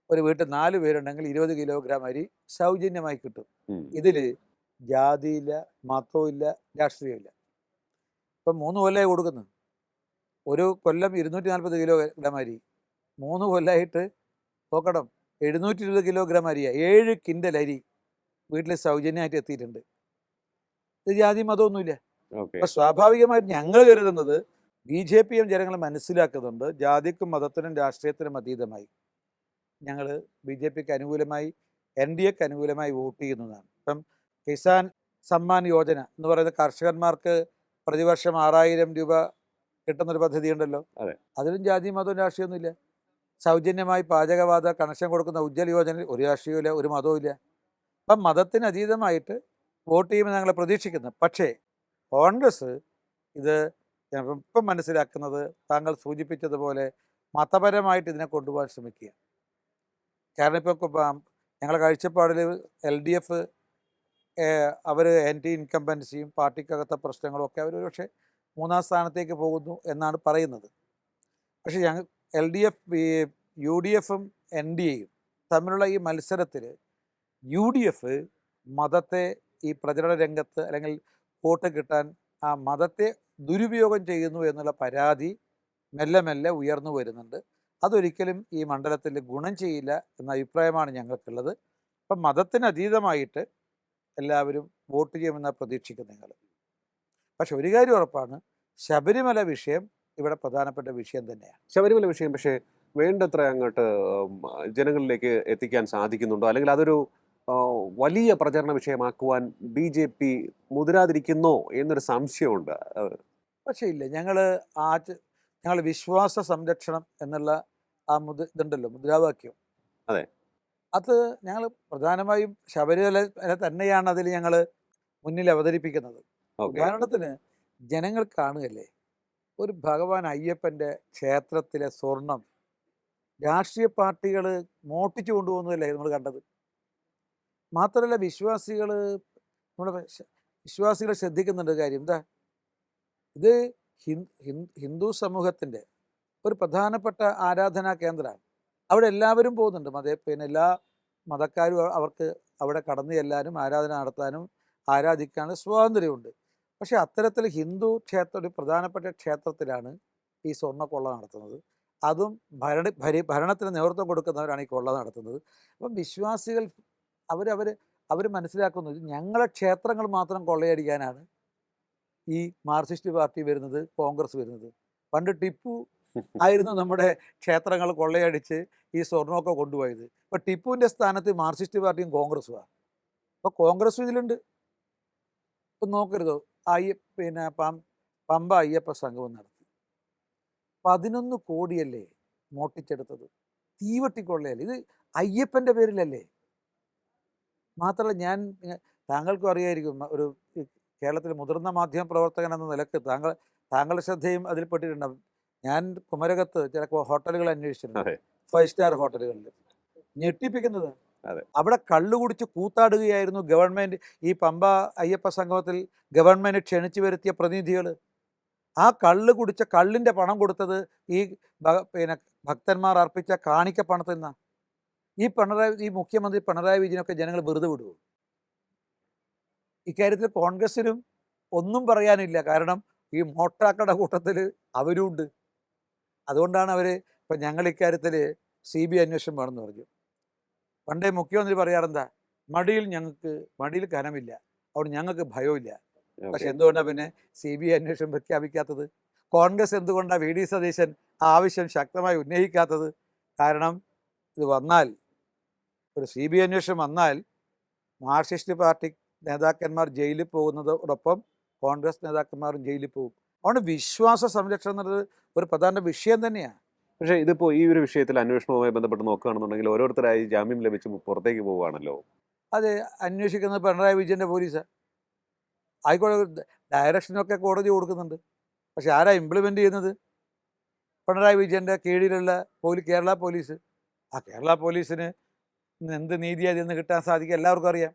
ഒരു വീട്ടിൽ 4 പേരുണ്ടെങ്കിൽ 20 കിലോഗ്രാം അരി സൗജന്യമായി കിട്ടും. ഇതിൽ ജാതിയില്ല, മതവുമില്ല, രാഷ്ട്രീയമില്ല. ഇപ്പം 3 കൊല്ലമായി കൊടുക്കുന്നു. ഒരു കൊല്ലം 240 കിലോഗ്രാം അരി, 3 കൊല്ലമായിട്ട് നോക്കണം 720 കിലോഗ്രാം അരിയാണ്. 7 കിൻഡൽ അരി വീട്ടിൽ സൗജന്യമായിട്ട് എത്തിയിട്ടുണ്ട്. ഇത് ജാതി മതമൊന്നുമില്ല. അപ്പം സ്വാഭാവികമായിട്ട് ഞങ്ങൾ കരുതുന്നത് BJPയും ജനങ്ങൾ മനസ്സിലാക്കുന്നുണ്ട്. ജാതിക്കും മതത്തിനും രാഷ്ട്രീയത്തിനും അതീതമായി ഞങ്ങൾ BJPക്ക് അനുകൂലമായി, NDAക്ക് അനുകൂലമായി വോട്ട് ചെയ്യുന്നതാണ്. ഇപ്പം കിസാൻ സമ്മാൻ യോജന എന്ന് പറയുന്ന കർഷകന്മാർക്ക് പ്രതിവർഷം 6000 രൂപ കിട്ടുന്നൊരു പദ്ധതി ഉണ്ടല്ലോ. അതിലും ജാതി മതവും രാഷ്ട്രീയമൊന്നുമില്ല. സൗജന്യമായി പാചകവാത കണക്ഷൻ കൊടുക്കുന്ന ഉജ്ജ്വൽ യോജനയിൽ ഒരു രാഷ്ട്രീയമില്ല, ഒരു മതവും ഇല്ല. അപ്പം മതത്തിന് അതീതമായിട്ട് വോട്ട് ചെയ്യുമെന്ന് ഞങ്ങൾ പ്രതീക്ഷിക്കുന്നു. പക്ഷേ കോൺഗ്രസ് ഇത് ഇപ്പം മനസ്സിലാക്കുന്നത് താങ്കൾ സൂചിപ്പിച്ചതുപോലെ മതപരമായിട്ട് ഇതിനെ കൊണ്ടുപോകാൻ ശ്രമിക്കുക. കാരണം ഇപ്പം ഞങ്ങളുടെ കാഴ്ചപ്പാടിൽ LDF അവർ ആൻറ്റി ഇൻകംബൻസിയും പാർട്ടിക്കകത്തെ പ്രശ്നങ്ങളും ഒക്കെ അവർ പക്ഷേ 3-ാം സ്ഥാനത്തേക്ക് പോകുന്നു എന്നാണ് പറയുന്നത്. പക്ഷേ LDF UDFും NDAയും തമ്മിലുള്ള ഈ മത്സരത്തിൽ UDF മതത്തെ ഈ പ്രചരണ രംഗത്ത് അല്ലെങ്കിൽ വോട്ട് കിട്ടാൻ ആ മതത്തെ ദുരുപയോഗം ചെയ്യുന്നു എന്നുള്ള പരാതി മെല്ലെ മെല്ലെ ഉയർന്നു വരുന്നുണ്ട്. അതൊരിക്കലും ഈ മണ്ഡലത്തിൽ ഗുണം ചെയ്യില്ല എന്ന അഭിപ്രായമാണ് ഞങ്ങൾക്കുള്ളത്. അപ്പം മതത്തിന് അതീതമായിട്ട് എല്ലാവരും വോട്ട് ചെയ്യുമെന്നാണ് പ്രതീക്ഷിക്കുന്നത് ഞങ്ങൾ. പക്ഷെ ഒരു കാര്യം ഉറപ്പാണ്, ശബരിമല വിഷയം ഇവിടെ പ്രധാനപ്പെട്ട വിഷയം തന്നെയാണ്. ശബരിമല വിഷയം പക്ഷേ വേണ്ടത്ര അങ്ങോട്ട് ജനങ്ങളിലേക്ക് എത്തിക്കാൻ സാധിക്കുന്നുണ്ടോ, അല്ലെങ്കിൽ അതൊരു വലിയ പ്രചരണ വിഷയമാക്കുവാൻ BJP മുതിരാതിരിക്കുന്നോ എന്നൊരു സംശയമുണ്ട്. പക്ഷേ ഇല്ല, ഞങ്ങൾ വിശ്വാസ സംരക്ഷണം എന്നുള്ള ആ ഇതുണ്ടല്ലോ മുദ്രാവാക്യം, അത് ഞങ്ങൾ പ്രധാനമായും ശബരിമല തന്നെയാണ് അതിൽ ഞങ്ങൾ മുന്നിൽ അവതരിപ്പിക്കുന്നത്. ഉദാഹരണത്തിന് ജനങ്ങൾ കാണുകയല്ലേ, ഒരു ഭഗവാൻ അയ്യപ്പൻ്റെ ക്ഷേത്രത്തിലെ സ്വർണം രാഷ്ട്രീയ പാർട്ടികൾ മോട്ടിച്ചു കൊണ്ടുപോകുന്നതല്ലേ നമ്മൾ കണ്ടത്. മാത്രമല്ല വിശ്വാസികൾ ശ്രദ്ധിക്കുന്നുണ്ട് കാര്യം എന്താ, ഇത് ഹിന്ദു സമൂഹത്തിൻ്റെ ഒരു പ്രധാനപ്പെട്ട ആരാധനാ കേന്ദ്രമാണ്. അവിടെ എല്ലാവരും പോകുന്നുണ്ട്. എല്ലാ മതക്കാരും അവർക്ക് അവിടെ കടന്നു ചെല്ലാനും ആരാധന നടത്താനും ആരാധിക്കാനും സ്വാതന്ത്ര്യമുണ്ട്. പക്ഷേ അത്തരത്തിൽ ഹിന്ദു ക്ഷേത്രം, ഒരു പ്രധാനപ്പെട്ട ക്ഷേത്രത്തിലാണ് ഈ സ്വർണ്ണക്കൊള്ള നടത്തുന്നത്. അതും ഭരണത്തിന് നേതൃത്വം കൊടുക്കുന്നവരാണ് ഈ കൊള്ള നടത്തുന്നത്. അപ്പം വിശ്വാസികൾ അവർ മനസ്സിലാക്കുന്നു, ഞങ്ങളെ ക്ഷേത്രങ്ങൾ മാത്രം കൊള്ളയടിക്കാനാണ് ഈ മാർക്സിസ്റ്റ് പാർട്ടി വരുന്നത്, കോൺഗ്രസ് വരുന്നത്. പണ്ട് ടിപ്പു ആയിരുന്നു നമ്മുടെ ക്ഷേത്രങ്ങൾ കൊള്ളയടിച്ച് ഈ സ്വർണ്ണമൊക്കെ കൊണ്ടുപോയത്. ഇപ്പം ടിപ്പുവിൻ്റെ സ്ഥാനത്ത് മാർക്സിസ്റ്റ് പാർട്ടിയും കോൺഗ്രസുമാണ്. അപ്പോൾ കോൺഗ്രസ് ഇതിലുണ്ട്. ഇപ്പം നോക്കരുതോ, പമ്പ അയ്യപ്പ സംഗമം നടത്തി 11 കോടിയല്ലേ മോട്ടിച്ചെടുത്തത്. തീവട്ടിക്കൊള്ളയല്ലേ ഇത്, അയ്യപ്പൻ്റെ പേരിലല്ലേ. മാത്രമല്ല താങ്കൾക്കും അറിയായിരിക്കും, ഒരു കേരളത്തിലെ മുതിർന്ന മാധ്യമ പ്രവർത്തകൻ എന്ന നിലക്ക് താങ്കളുടെ ശ്രദ്ധയും അതിൽപ്പെട്ടിട്ടുണ്ടാവും. ഞാൻ കുമരകത്ത് ചില ഹോട്ടലുകൾ അന്വേഷിച്ചിട്ടുണ്ട്, 5 സ്റ്റാർ ഹോട്ടലുകളിൽ. ഞെട്ടിപ്പിക്കുന്നത്, അവിടെ കള്ളു കുടിച്ച് കൂത്താടുകയായിരുന്നു ഗവൺമെൻറ്. ഈ പമ്പ അയ്യപ്പ സംഗമത്തിൽ ഗവൺമെൻറ് ക്ഷണിച്ചു വരുത്തിയ പ്രതിനിധികൾ. ആ കള്ളിൻ്റെ പണം കൊടുത്തത് ഈ ഭക്തന്മാർ അർപ്പിച്ച കാണിക്ക പണത്തിൽ നിന്നാണ്. ഈ മുഖ്യമന്ത്രി പിണറായി വിജയനൊക്കെ ജനങ്ങൾ വെറുതെ വിടുമോ? ഇക്കാര്യത്തിൽ കോൺഗ്രസിനും ഒന്നും പറയാനില്ല. കാരണം ഈ മോട്ടാക്കളുടെ കൂട്ടത്തിൽ അവരുണ്ട്. അതുകൊണ്ടാണ് ഇപ്പം ഞങ്ങൾ ഇക്കാര്യത്തിൽ CBI അന്വേഷണം വേണമെന്ന് പറഞ്ഞു. പണ്ടേ മുഖ്യമന്ത്രി പറയാറെന്താ, മടിയിൽ കനമില്ല, അവിടെ ഞങ്ങൾക്ക് ഭയമില്ല. പക്ഷെ എന്തുകൊണ്ടാണ് പിന്നെ CBI അന്വേഷണം പ്രഖ്യാപിക്കാത്തത്? കോൺഗ്രസ് എന്തുകൊണ്ടാണ് VD സതീശൻ ആവശ്യം ശക്തമായി ഉന്നയിക്കാത്തത്? കാരണം ഇത് വന്നാൽ, ഒരു CBI അന്വേഷണം വന്നാൽ മാർക്സിസ്റ്റ് പാർട്ടി നേതാക്കന്മാർ ജയിലിൽ പോകുന്നതോടൊപ്പം കോൺഗ്രസ് നേതാക്കന്മാരും ജയിലിൽ പോകും. അതുകൊണ്ട് വിശ്വാസ സംരക്ഷണം എന്നുള്ളത് ഒരു പ്രധാന വിഷയം തന്നെയാണ്. പക്ഷേ ഇതിപ്പോൾ ഈ ഒരു വിഷയത്തിൽ അന്വേഷണവുമായി ബന്ധപ്പെട്ട് നോക്കുകയാണെന്നുണ്ടെങ്കിൽ ഓരോരുത്തരായി ജാമ്യം ലഭിച്ച് പുറത്തേക്ക് പോവുകയാണല്ലോ. അത് അന്വേഷിക്കുന്നത് പിണറായി വിജയൻ്റെ പോലീസാണ്. ആയിക്കോട്ടെ, ഡയറക്ഷനൊക്കെ കോടതി കൊടുക്കുന്നുണ്ട്. പക്ഷെ ആരാ ഇംപ്ലിമെൻ്റ് ചെയ്യുന്നത്? പിണറായി വിജയൻ്റെ കീഴിലുള്ള കേരള പോലീസ്. ആ കേരള പോലീസിന് എന്ത് നീതിയാണ് ഇതിൽ നിന്ന് കിട്ടാൻ സാധിക്കുക എല്ലാവർക്കും അറിയാം.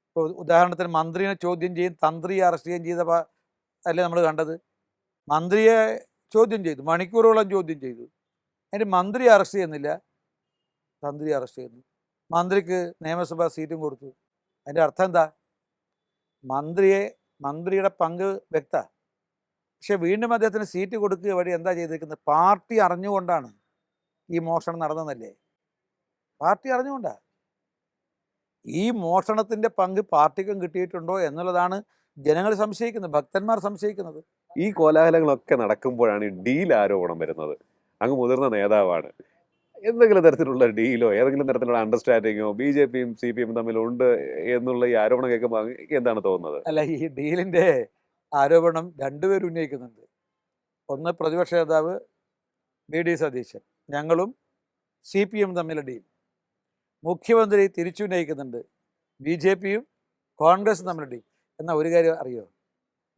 ഇപ്പോൾ ഉദാഹരണത്തിന് മന്ത്രിയെ ചോദ്യം ചെയ്യും, തന്ത്രിയെ അറസ്റ്റ് ചെയ്യുകയും ചെയ്ത അല്ലേ നമ്മൾ കണ്ടത്. മന്ത്രിയെ ചോദ്യം ചെയ്തു, മണിക്കൂറുകളോളം ചോദ്യം ചെയ്തു. അതിന് മന്ത്രി അറസ്റ്റ് ചെയ്യുന്നില്ല, തന്ത്രി അറസ്റ്റ് ചെയ്യുന്നു. മന്ത്രിക്ക് നിയമസഭാ സീറ്റും കൊടുത്തു. അതിൻ്റെ അർത്ഥം എന്താ? മന്ത്രിയുടെ പങ്ക് വ്യക്ത. പക്ഷെ വീണ്ടും അദ്ദേഹത്തിന് സീറ്റ് കൊടുക്കുക വഴി എന്താ ചെയ്തിരിക്കുന്നത്? പാർട്ടി അറിഞ്ഞുകൊണ്ടാണ് ഈ മോഷണം നടന്നതല്ലേ? പാർട്ടി അറിഞ്ഞുകൊണ്ടാണ്. ഈ മോഷണത്തിൻ്റെ പങ്ക് പാർട്ടിക്കും കിട്ടിയിട്ടുണ്ടോ എന്നുള്ളതാണ് ജനങ്ങൾ സംശയിക്കുന്നത്, ഭക്തന്മാർ സംശയിക്കുന്നത്. ഈ കോലാഹലങ്ങളൊക്കെ നടക്കുമ്പോഴാണ് ഈ ഡീൽ ആരോപണം വരുന്നത്. അങ്ങ് മുതിർന്ന നേതാവാണ്. എന്തെങ്കിലും തരത്തിലുള്ള ഡീലോ ഏതെങ്കിലും തരത്തിലുള്ള അണ്ടർസ്റ്റാൻഡിങ്ങോ BJPയും CPM തമ്മിലുണ്ട് എന്നുള്ള ഈ ആരോപണം കേൾക്കുമ്പോൾ എന്താണ് തോന്നുന്നത്? അല്ല, ഈ ഡീലിൻ്റെ ആരോപണം രണ്ടുപേരും ഉന്നയിക്കുന്നുണ്ട്. ഒന്ന് പ്രതിപക്ഷ നേതാവ് VD സതീശൻ, ഞങ്ങളും CPM തമ്മിലുള്ള ഡീൽ. മുഖ്യമന്ത്രി തിരിച്ചുന്നയിക്കുന്നുണ്ട്, BJPയും കോൺഗ്രസും തമ്മിലുള്ള ഡീൽ. എന്നാൽ ഒരു കാര്യം അറിയോ,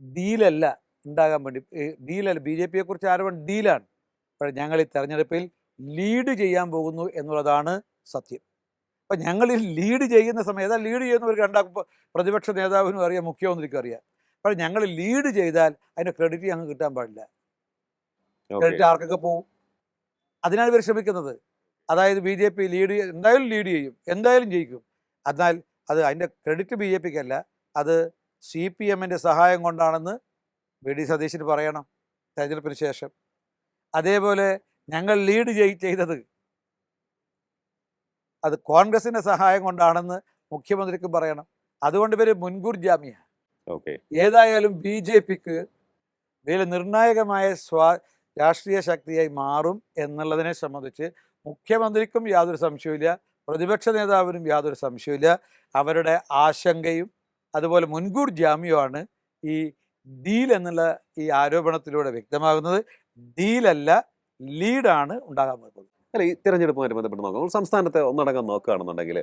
ഡീലല്ല ഉണ്ടാകാൻ വേണ്ടി, ഡീലല്ല, BJPയെക്കുറിച്ച് ആരോപണം ഡീലാണ്. അപ്പോൾ ഞങ്ങൾ ഈ തെരഞ്ഞെടുപ്പിൽ ലീഡ് ചെയ്യാൻ പോകുന്നു എന്നുള്ളതാണ് സത്യം. അപ്പം ഞങ്ങൾ ഈ ലീഡ് ചെയ്യുന്ന സമയം, ഏതാ ലീഡ് ചെയ്യുന്നവർക്ക് രണ്ടാക്കും പ്രതിപക്ഷ നേതാവിനും അറിയാം, മുഖ്യമന്ത്രിക്കും അറിയാം. അപ്പോൾ ഞങ്ങൾ ലീഡ് ചെയ്താൽ അതിൻ്റെ ക്രെഡിറ്റ് ഞങ്ങൾക്ക് കിട്ടാൻ പാടില്ല. ക്രെഡിറ്റ് ആർക്കൊക്കെ പോവും? അതിനാണ് ഇവർ ശ്രമിക്കുന്നത്. അതായത് BJP എന്തായാലും ലീഡ് ചെയ്യും, എന്തായാലും ജയിക്കും. എന്നാൽ അതിൻ്റെ ക്രെഡിറ്റ് BJPക്കല്ല, അത് CPMൻ്റെ സഹായം കൊണ്ടാണെന്ന് VD സതീശന് പറയണം തെരഞ്ഞെടുപ്പിന് ശേഷം. അതേപോലെ ഞങ്ങൾ ലീഡ് ചെയ്തത് അത് കോൺഗ്രസിൻ്റെ സഹായം കൊണ്ടാണെന്ന് മുഖ്യമന്ത്രിക്കും പറയണം. അതുകൊണ്ട് ഇവർ മുൻകൂർ ജാമ്യമാണ്. ഏതായാലും BJPക്ക് ഇതിൽ നിർണായകമായ രാഷ്ട്രീയ ശക്തിയായി മാറും എന്നുള്ളതിനെ സംബന്ധിച്ച് മുഖ്യമന്ത്രിക്കും യാതൊരു സംശയവുമില്ല, പ്രതിപക്ഷ നേതാവിനും യാതൊരു സംശയവുമില്ല. അവരുടെ ആശങ്കയും അതുപോലെ മുൻകൂർ ജാമ്യമാണ് ഈ ഡീൽ എന്നുള്ള ഈ ആരോപണത്തിലൂടെ വ്യക്തമാകുന്നത്. ഡീലല്ല, ലീഡാണ് ഉണ്ടാകാൻ പോകുന്നത്. അല്ല, ഈ തിരഞ്ഞെടുപ്പുമായി ബന്ധപ്പെട്ട് നോക്കുമ്പോൾ സംസ്ഥാനത്തെ ഒന്നടങ്കം നോക്കുകയാണെന്നുണ്ടെങ്കിൽ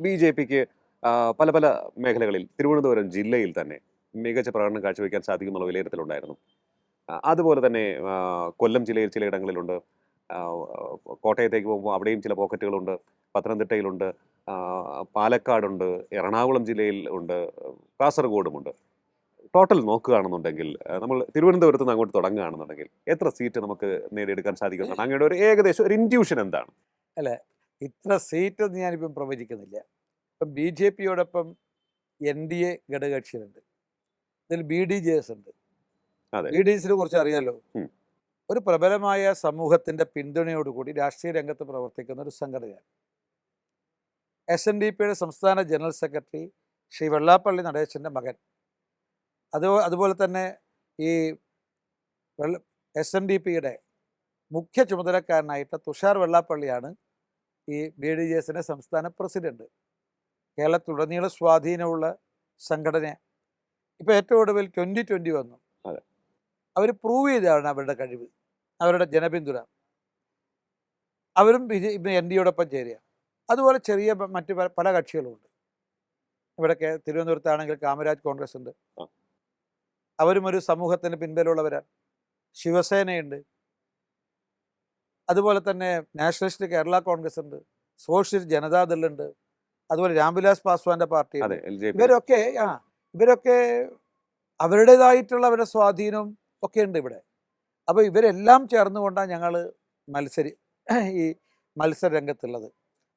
BJPക്ക് പല പല മേഖലകളിൽ തിരുവനന്തപുരം ജില്ലയിൽ തന്നെ മികച്ച പ്രകടനം കാഴ്ചവെക്കാൻ സാധിക്കുന്നുള്ള വിലയിരുത്തലുണ്ടായിരുന്നു. അതുപോലെ തന്നെ കൊല്ലം ജില്ലയിൽ ചിലയിടങ്ങളിലുണ്ട്, കോട്ടയത്തേക്ക് പോകുമ്പോൾ അവിടെയും ചില പോക്കറ്റുകളുണ്ട്, പത്തനംതിട്ടയിലുണ്ട്, പാലക്കാടുണ്ട്, എറണാകുളം ജില്ലയിൽ ഉണ്ട്, കാസർഗോഡുമുണ്ട്. ടോട്ടൽ നോക്കുകയാണെന്നുണ്ടെങ്കിൽ നമ്മൾ തിരുവനന്തപുരത്ത് നിന്ന് അങ്ങോട്ട് തുടങ്ങുകയാണെന്നുണ്ടെങ്കിൽ എത്ര സീറ്റ് നമുക്ക് നേടിയെടുക്കാൻ സാധിക്കുന്നതാണ് അങ്ങയുടെ ഒരു ഏകദേശം ഒരു ഇൻറ്റ്യൂഷൻ എന്താണ്? അല്ല, ഇത്ര സീറ്റൊന്നും ഞാനിപ്പം പ്രവചിക്കുന്നില്ല. ഇപ്പം BJPയോടൊപ്പം NDA ഘടകകക്ഷികളുണ്ട്, ഇതിൽ BDJS ഉണ്ട്. BDJസിനെ കുറിച്ച് അറിയാമല്ലോ. ഒരു പ്രബലമായ സമൂഹത്തിൻ്റെ പിന്തുണയോടുകൂടി രാഷ്ട്രീയ രംഗത്ത് പ്രവർത്തിക്കുന്ന ഒരു സംഘടനയാണ്. SNDPയുടെ സംസ്ഥാന ജനറൽ സെക്രട്ടറി ശ്രീ വെള്ളാപ്പള്ളി നടേശൻ്റെ മകൻ, അതുപോലെ തന്നെ ഈ SNDPയുടെ മുഖ്യ ചുമതലക്കാരനായിട്ട് തുഷാർ വെള്ളാപ്പള്ളിയാണ് ഈ BDJSൻ്റെ സംസ്ഥാന പ്രസിഡന്റ്. കേരളത്തിലുടനീളം സ്വാധീനമുള്ള സംഘടന. ഇപ്പോൾ ഏറ്റവും ഒടുവിൽ 2020 വന്നു. അവർ പ്രൂവ് ചെയ്തതാണ് അവരുടെ കഴിവ്, അവരുടെ ജനപിന്തുണ. അവരും NDയോടൊപ്പം ചേരുക. അതുപോലെ ചെറിയ മറ്റ് പല കക്ഷികളുമുണ്ട്. ഇവിടെ തിരുവനന്തപുരത്താണെങ്കിൽ കാമരാജ് കോൺഗ്രസ് ഉണ്ട്, അവരും ഒരു സമൂഹത്തിന് പിൻബലമുള്ളവരാണ്. ശിവസേനയുണ്ട്, അതുപോലെ തന്നെ നാഷണലിസ്റ്റ് കേരള കോൺഗ്രസ് ഉണ്ട്, സോഷ്യലിസ്റ്റ് ജനതാദളുണ്ട്, അതുപോലെ രാംവിലാസ് പാസ്വാന്റെ പാർട്ടി. ഇവരൊക്കെ അവരുടേതായിട്ടുള്ള അവരുടെ സ്വാധീനവും ഒക്കെ ഉണ്ട് ഇവിടെ. അപ്പോൾ ഇവരെല്ലാം ചേർന്നുകൊണ്ടാണ് ഞങ്ങൾ ഈ മത്സര രംഗത്തുള്ളത്.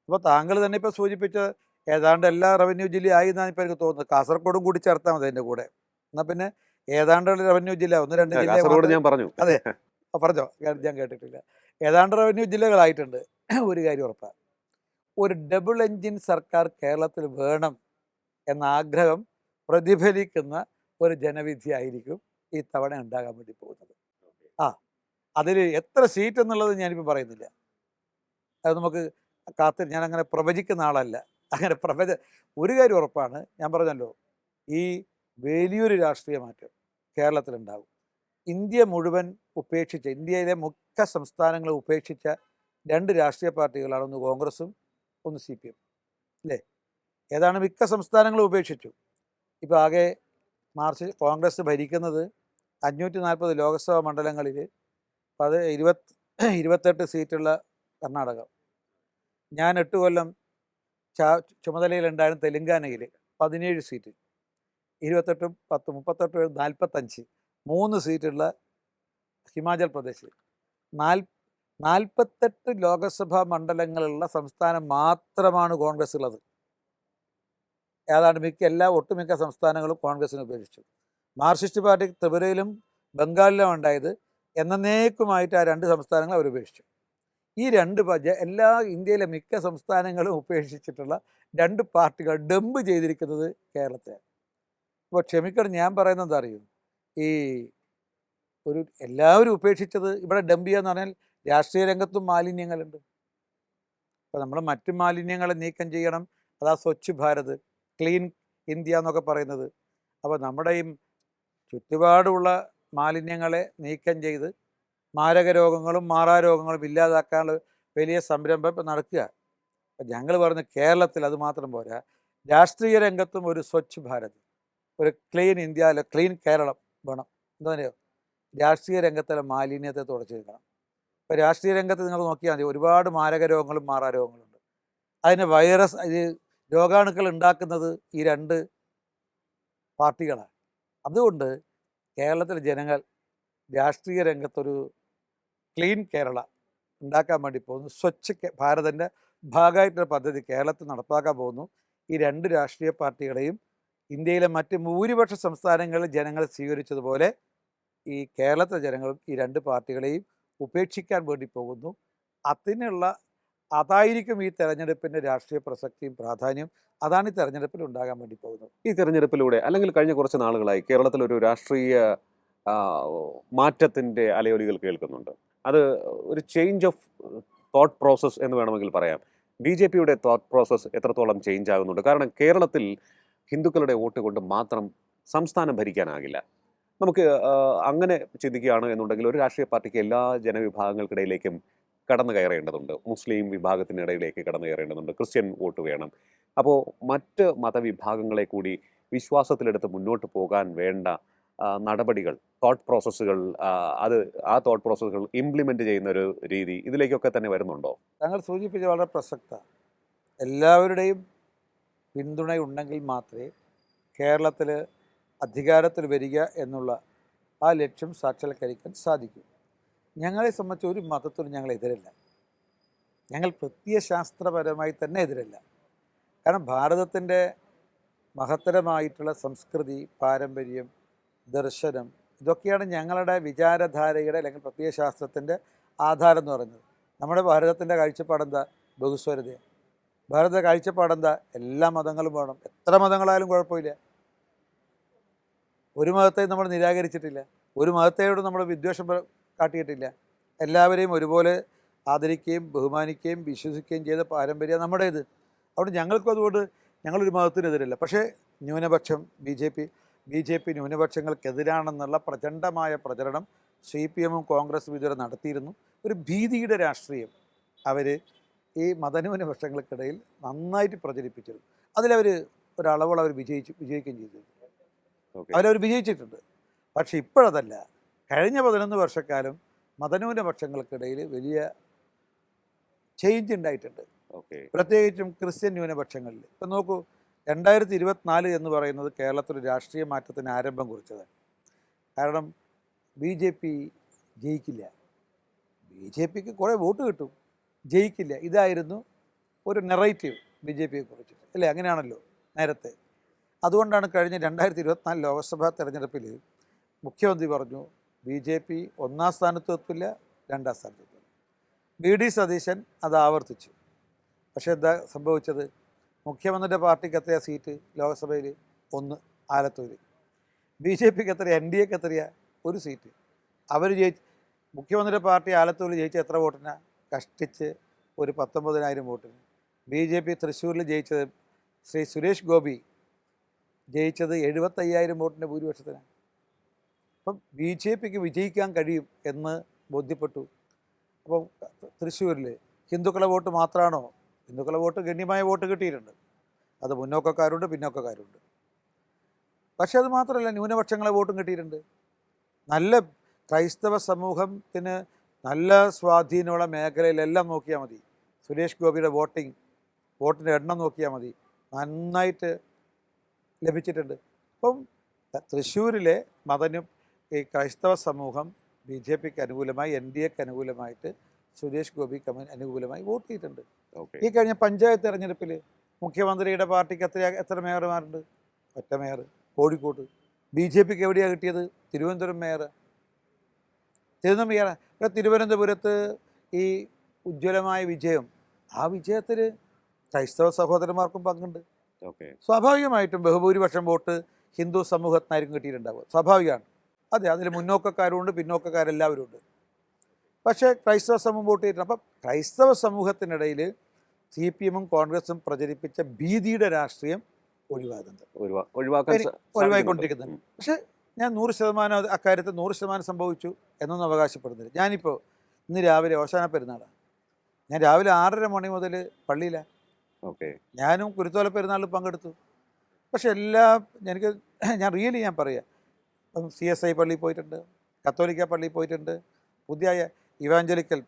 അപ്പോൾ താങ്കൾ തന്നെ ഇപ്പോൾ സൂചിപ്പിച്ച ഏതാണ്ട് എല്ലാ റവന്യൂ ജില്ലയായി എന്നാണ് ഇപ്പോൾ എനിക്ക് തോന്നുന്നത്. കാസർഗോഡും കൂടി ചേർത്താൽ മതി അതിൻ്റെ കൂടെ. എന്നാൽ പിന്നെ ഏതാണ്ട് റവന്യൂ ജില്ല 1-2 ജില്ല. ഞാൻ പറഞ്ഞു. അതെ, പറഞ്ഞോ, ഞാൻ കേട്ടിട്ടില്ല. ഏതാണ്ട് റവന്യൂ ജില്ലകളായിട്ടുണ്ട്. ഒരു കാര്യം ഉറപ്പാണ്, ഒരു ഡബിൾ എൻജിൻ സർക്കാർ കേരളത്തിൽ വേണം എന്ന ആഗ്രഹം പ്രതിഫലിക്കുന്ന ഒരു ജനവിധിയായിരിക്കും ഈ തവണ ഉണ്ടാകാൻ വേണ്ടി പോകുന്നത്. അതിൽ എത്ര സീറ്റ് എന്നുള്ളത് ഞാനിപ്പോൾ പറയുന്നില്ല. അത് നമുക്ക് ഞാൻ അങ്ങനെ പ്രവചിക്കുന്ന ആളല്ല. അങ്ങനെ ഒരു കാര്യം ഉറപ്പാണ്, ഞാൻ പറഞ്ഞല്ലോ, ഈ വലിയൊരു രാഷ്ട്രീയ മാറ്റം കേരളത്തിലുണ്ടാകും. ഇന്ത്യ മുഴുവൻ ഉപേക്ഷിച്ച, ഇന്ത്യയിലെ മുഖ്യ സംസ്ഥാനങ്ങൾ ഉപേക്ഷിച്ച 2 രാഷ്ട്രീയ പാർട്ടികളാണ്, ഒന്ന് കോൺഗ്രസും ഒന്ന് CPM അല്ലേ. ഏതാണ് മിക്ക സംസ്ഥാനങ്ങളും ഉപേക്ഷിച്ചു. ഇപ്പോൾ ആകെ കോൺഗ്രസ് ഭരിക്കുന്നത് 540 ലോക്സഭാ മണ്ഡലങ്ങളിൽ 28 സീറ്റുള്ള കർണാടക. ഞാൻ 8 കൊല്ലം ചുമതലയിലുണ്ടായിരുന്ന തെലുങ്കാനയിൽ 17 സീറ്റ്, 28, 10, 38, 45, 3 സീറ്റുള്ള ഹിമാചൽ പ്രദേശിൽ. 48 ലോക്സഭാ മണ്ഡലങ്ങളുള്ള സംസ്ഥാനം മാത്രമാണ് കോൺഗ്രസ് ഉള്ളത്. ഏതാണ്ട് ഒട്ടുമിക്ക സംസ്ഥാനങ്ങളും കോൺഗ്രസിനെ ഉപേക്ഷിച്ചു. മാർക്സിസ്റ്റ് പാർട്ടി ത്രിപുരയിലും ബംഗാളിലും ഉണ്ടായത്. എന്നേക്കുമായിട്ട് ആ 2 സംസ്ഥാനങ്ങൾ അവർ ഉപേക്ഷിച്ചു. ഈ 2 എല്ലാ ഇന്ത്യയിലെ മിക്ക സംസ്ഥാനങ്ങളും ഉപേക്ഷിച്ചിട്ടുള്ള 2 പാർട്ടികൾ ഡംപ് ചെയ്തിരിക്കുന്നത് കേരളത്തിലാണ്. അപ്പോൾ ക്ഷമിക്കണം, ഞാൻ പറയുന്നത് എന്താ അറിയൂ, ഈ എല്ലാവരും ഉപേക്ഷിച്ചത് ഇവിടെ ഡംപ് ചെയ്യാന്ന് പറഞ്ഞാൽ രാഷ്ട്രീയ രംഗത്തും മാലിന്യങ്ങളുണ്ട്. അപ്പോൾ നമ്മൾ മറ്റു മാലിന്യങ്ങളെ നീക്കം ചെയ്യണം. അതാ സ്വച്ഛ് ഭാരത്, ക്ലീൻ ഇന്ത്യ എന്നൊക്കെ പറയുന്നത്. അപ്പോൾ നമ്മുടെ ഈ ചുറ്റുപാടുള്ള മാലിന്യങ്ങളെ നീക്കം ചെയ്ത് മാരക രോഗങ്ങളും മാറാരോഗങ്ങളും ഇല്ലാതാക്കാനുള്ള വലിയ സംരംഭം ഇപ്പം നടക്കുക. അപ്പം ഞങ്ങൾ പറഞ്ഞ കേരളത്തിൽ അത് മാത്രം പോരാ, രാഷ്ട്രീയ രംഗത്തും ഒരു സ്വച്ഛ് ഭാരത്, ഒരു ക്ലീൻ ഇന്ത്യ, അല്ല ക്ലീൻ കേരളം വേണം. എന്താ പറയുക, രാഷ്ട്രീയ രംഗത്തിലെ മാലിന്യത്തെ തുടച്ചെടുക്കണം. ഇപ്പോൾ രാഷ്ട്രീയ രംഗത്ത് നിങ്ങൾ നോക്കിയാൽ മതി, ഒരുപാട് മാരക രോഗങ്ങളും മാറാരോഗങ്ങളുണ്ട്. അതിന് രോഗാണുക്കൾ ഉണ്ടാക്കുന്നത് ഈ 2 പാർട്ടികളാണ്. അതുകൊണ്ട് കേരളത്തിലെ ജനങ്ങൾ രാഷ്ട്രീയ രംഗത്തൊരു ക്ലീൻ കേരള ഉണ്ടാക്കാൻ വേണ്ടി പോകുന്നു. സ്വച്ഛ് ഭാരതിൻ്റെ ഭാഗമായിട്ടൊരു പദ്ധതി കേരളത്തിൽ നടപ്പാക്കാൻ പോകുന്നു. ഈ 2 രാഷ്ട്രീയ പാർട്ടികളെയും ഇന്ത്യയിലെ മറ്റ് ഭൂരിപക്ഷ സംസ്ഥാനങ്ങളിൽ ജനങ്ങൾ സ്വീകരിച്ചതുപോലെ ഈ കേരളത്തിലെ ജനങ്ങളും ഈ 2 പാർട്ടികളെയും ഉപേക്ഷിക്കാൻ വേണ്ടി പോകുന്നു. അതായിരിക്കും ഈ തെരഞ്ഞെടുപ്പിൻ്റെ രാഷ്ട്രീയ പ്രസക്തിയും പ്രാധാന്യം. അതാണ് ഈ തെരഞ്ഞെടുപ്പിൽ ഉണ്ടാകാൻ വേണ്ടി പോകുന്നത്. ഈ തെരഞ്ഞെടുപ്പിലൂടെ, അല്ലെങ്കിൽ കഴിഞ്ഞ കുറച്ച് നാളുകളായി കേരളത്തിലൊരു രാഷ്ട്രീയ മാറ്റത്തിൻ്റെ അലയൊലികൾ കേൾക്കുന്നുണ്ട്. അത് ഒരു ചേഞ്ച് ഓഫ് തോട്ട് പ്രോസസ്സ് എന്ന് വേണമെങ്കിൽ പറയാം. BJPയുടെ തോട്ട് പ്രോസസ്സ് എത്രത്തോളം ചേഞ്ച് ആകുന്നുണ്ട്? കാരണം കേരളത്തിൽ ഹിന്ദുക്കളുടെ വോട്ട് കൊണ്ട് മാത്രം സംസ്ഥാനം ഭരിക്കാനാകില്ല. നമുക്ക് അങ്ങനെ ചിന്തിക്കുകയാണ് എന്നുണ്ടെങ്കിൽ ഒരു രാഷ്ട്രീയ പാർട്ടിക്ക് എല്ലാ ജനവിഭാഗങ്ങൾക്കിടയിലേക്കും കടന്നു കയറേണ്ടതുണ്ട്. മുസ്ലിം വിഭാഗത്തിനിടയിലേക്ക് കടന്നു കയറേണ്ടതുണ്ട്. ക്രിസ്ത്യൻ വോട്ട് വേണം. അപ്പോൾ മറ്റ് മതവിഭാഗങ്ങളെ കൂടി വിശ്വാസത്തിലെടുത്ത് മുന്നോട്ട് പോകാൻ വേണ്ട നടപടികൾ, തോട്ട് പ്രോസസ്സുകൾ, ആ തോട്ട് പ്രോസസ്സുകൾ ഇംപ്ലിമെൻ്റ് ചെയ്യുന്ന ഒരു രീതി ഇതിലേക്കൊക്കെ തന്നെ വരുന്നുണ്ടോ? താങ്കൾ സൂചിപ്പിച്ച വളരെ പ്രസക്ത. എല്ലാവരുടെയും പിന്തുണയുണ്ടെങ്കിൽ മാത്രമേ കേരളത്തിൽ അധികാരത്തിൽ വരിക എന്നുള്ള ആ ലക്ഷ്യം സാക്ഷാത്കരിക്കാൻ സാധിക്കും. ഞങ്ങളെ സംബന്ധിച്ച് ഒരു മതത്തിനും ഞങ്ങൾ എതിരല്ല. ഞങ്ങൾ പ്രത്യയശാസ്ത്രപരമായി തന്നെ എതിരല്ല. കാരണം ഭാരതത്തിൻ്റെ മഹത്തരമായിട്ടുള്ള സംസ്കൃതി, പാരമ്പര്യം, ദർശനം, ഇതൊക്കെയാണ് ഞങ്ങളുടെ വിചാരധാരയുടെ അല്ലെങ്കിൽ പ്രത്യയശാസ്ത്രത്തിൻ്റെ ആധാരം എന്ന് പറയുന്നത്. നമ്മുടെ ഭാരതത്തിൻ്റെ കാഴ്ചപ്പാടെന്താ? ബഹുസ്വരതയാണ്. ഭാരതത്തിൻ്റെ കാഴ്ചപ്പാടെന്താ? എല്ലാ മതങ്ങളും വേണം, എത്ര മതങ്ങളായാലും കുഴപ്പമില്ല. ഒരു മതത്തെയും നമ്മൾ നിരാകരിച്ചിട്ടില്ല, ഒരു മതത്തെയോട് നമ്മൾ വിദ്വേഷം കാട്ടിയിട്ടില്ല. എല്ലാവരെയും ഒരുപോലെ ആദരിക്കുകയും ബഹുമാനിക്കുകയും വിശ്വസിക്കുകയും ചെയ്ത പാരമ്പര്യം നമ്മുടേത്. അതുകൊണ്ട് ഞങ്ങൾക്കും അതുകൊണ്ട് ഞങ്ങളൊരു മതത്തിനെതിരല്ല. പക്ഷേ ന്യൂനപക്ഷം ബി ജെ പി ന്യൂനപക്ഷങ്ങൾക്കെതിരാണെന്നുള്ള പ്രചണ്ഡമായ പ്രചരണം CPM-ഉം കോൺഗ്രസും ഇതുവരെ നടത്തിയിരുന്നു. ഒരു ഭീതിയുടെ രാഷ്ട്രീയം അവർ ഈ മതന്യൂനപക്ഷങ്ങൾക്കിടയിൽ നന്നായിട്ട് പ്രചരിപ്പിച്ചിരുന്നു. അതിലവർ ഒരളവോളം അവർ വിജയിക്കുകയും ചെയ്തു. അവരവർ വിജയിച്ചിട്ടുണ്ട്. പക്ഷെ ഇപ്പോഴതല്ല. കഴിഞ്ഞ 11 വർഷക്കാലം മതന്യൂനപക്ഷങ്ങൾക്കിടയിൽ വലിയ ചേഞ്ച് ഉണ്ടായിട്ടുണ്ട്. പ്രത്യേകിച്ചും ക്രിസ്ത്യൻ ന്യൂനപക്ഷങ്ങളിൽ. ഇപ്പം നോക്കൂ, 2024 എന്ന് പറയുന്നത് കേരളത്തിൽ രാഷ്ട്രീയ മാറ്റത്തിന് ആരംഭം കുറിച്ചതാണ്. കാരണം BJP ജയിക്കില്ല, BJPക്ക് കുറേ വോട്ട് കിട്ടും, ജയിക്കില്ല, ഇതായിരുന്നു ഒരു നെറേറ്റീവ് BJPയെ കുറിച്ചിട്ട്, അല്ലേ? അങ്ങനെയാണല്ലോ നേരത്തെ. അതുകൊണ്ടാണ് കഴിഞ്ഞ 2024 ലോക്സഭാ തെരഞ്ഞെടുപ്പിൽ മുഖ്യമന്ത്രി പറഞ്ഞു BJP 1ാം സ്ഥാനത്തും എത്തില്ല, 2ാം സ്ഥാനത്തും എത്തില്ല. VD സതീശൻ അത് ആവർത്തിച്ചു. പക്ഷേ എന്താ സംഭവിച്ചത്? മുഖ്യമന്ത്രിയുടെ പാർട്ടിക്ക് എത്രയാ സീറ്റ് ലോക്സഭയിൽ? 1 ആലത്തൂർ. BJPക്ക് എത്രയാ? NDAക്ക് എത്രയാ? 1 സീറ്റ്. അവർ മുഖ്യമന്ത്രിയുടെ പാർട്ടി ആലത്തൂരിൽ ജയിച്ച എത്ര വോട്ടിനാ? കഷ്ടിച്ച് ഒരു 19,000 വോട്ടിന്. BJP തൃശ്ശൂരിൽ ജയിച്ചത് ശ്രീ സുരേഷ് ഗോപി ജയിച്ചത് 75,000 വോട്ടിൻ്റെ ഭൂരിപക്ഷത്തിനാണ്. അപ്പം BJPക്ക് വിജയിക്കാൻ കഴിയും എന്ന് ബോധ്യപ്പെട്ടു. അപ്പം തൃശ്ശൂരിൽ ഹിന്ദുക്കളുടെ വോട്ട് മാത്രമാണോ? ഹിന്ദുക്കളുടെ വോട്ട് ഗണ്യമായ വോട്ട് കിട്ടിയിട്ടുണ്ട്. അത് മുന്നോക്കക്കാരുണ്ട്, പിന്നോക്കക്കാരുണ്ട്. പക്ഷേ അത് മാത്രമല്ല, ന്യൂനപക്ഷങ്ങളെ വോട്ടും കിട്ടിയിട്ടുണ്ട്. നല്ല ക്രൈസ്തവ സമൂഹത്തിന് നല്ല സ്വാധീനമുള്ള മേഖലയിലെല്ലാം നോക്കിയാൽ മതി. സുരേഷ് ഗോപിയുടെ വോട്ടിൻ്റെ എണ്ണം നോക്കിയാൽ മതി, നന്നായിട്ട് ലഭിച്ചിട്ടുണ്ട്. അപ്പം തൃശ്ശൂരിലെ ഈ ക്രൈസ്തവ സമൂഹം BJPക്ക് അനുകൂലമായി, NDAക്ക് അനുകൂലമായിട്ട്, സുരേഷ് ഗോപിക്ക് അനുകൂലമായി വോട്ട് ചെയ്തിട്ടുണ്ട്. ഈ കഴിഞ്ഞ പഞ്ചായത്ത് തെരഞ്ഞെടുപ്പിൽ മുഖ്യമന്ത്രിയുടെ പാർട്ടിക്ക് എത്ര മേയർമാരുണ്ട്? ഒറ്റ മേയർ, കോഴിക്കോട്. BJPക്ക് എവിടെയാണ് കിട്ടിയത്? തിരുവനന്തപുരം മേയർ. ഇവിടെ തിരുവനന്തപുരത്ത് ഈ ഉജ്ജ്വലമായ വിജയം, ആ വിജയത്തിൽ ക്രൈസ്തവ സഹോദരന്മാർക്കും പങ്കുണ്ട്. സ്വാഭാവികമായിട്ടും ബഹുഭൂരിപക്ഷം വോട്ട് ഹിന്ദു സമൂഹത്തിനായിരിക്കും കിട്ടിയിട്ടുണ്ടാവുക, സ്വാഭാവികമാണ്. അതെ, അതിൽ മുന്നോക്കക്കാരുണ്ട്, പിന്നോക്കക്കാരെല്ലാവരും ഉണ്ട്. പക്ഷേ ക്രൈസ്തവ സമൂഹം വോട്ട് ചെയ്തിട്ടുണ്ട്. അപ്പം ക്രൈസ്തവ സമൂഹത്തിനിടയിൽ CPM-ഉം കോൺഗ്രസും പ്രചരിപ്പിച്ച ഭീതിയുടെ രാഷ്ട്രീയം ഒഴിവായിക്കൊണ്ടിരിക്കുന്നുണ്ട്. പക്ഷേ ഞാൻ 100% അക്കാര്യത്തിൽ 100% സംഭവിച്ചു എന്നൊന്നും അവകാശപ്പെടുന്നില്ല. ഞാനിപ്പോൾ ഇന്ന് രാവിലെ അവസാന പെരുന്നാളാണ്. ഞാൻ രാവിലെ 6:30 മണി മുതൽ പള്ളിയിലാണ്. ഞാനും കുരുത്തോല പെരുന്നാളിൽ പങ്കെടുത്തു. പക്ഷെ ഞാൻ റിയലി പറയാം, CSI പള്ളിയിൽ പോയിട്ടുണ്ട്, കത്തോലിക്ക പള്ളിയിൽ പോയിട്ടുണ്ട്, പുതിയ ഇവാഞ്ചലിക്കൽ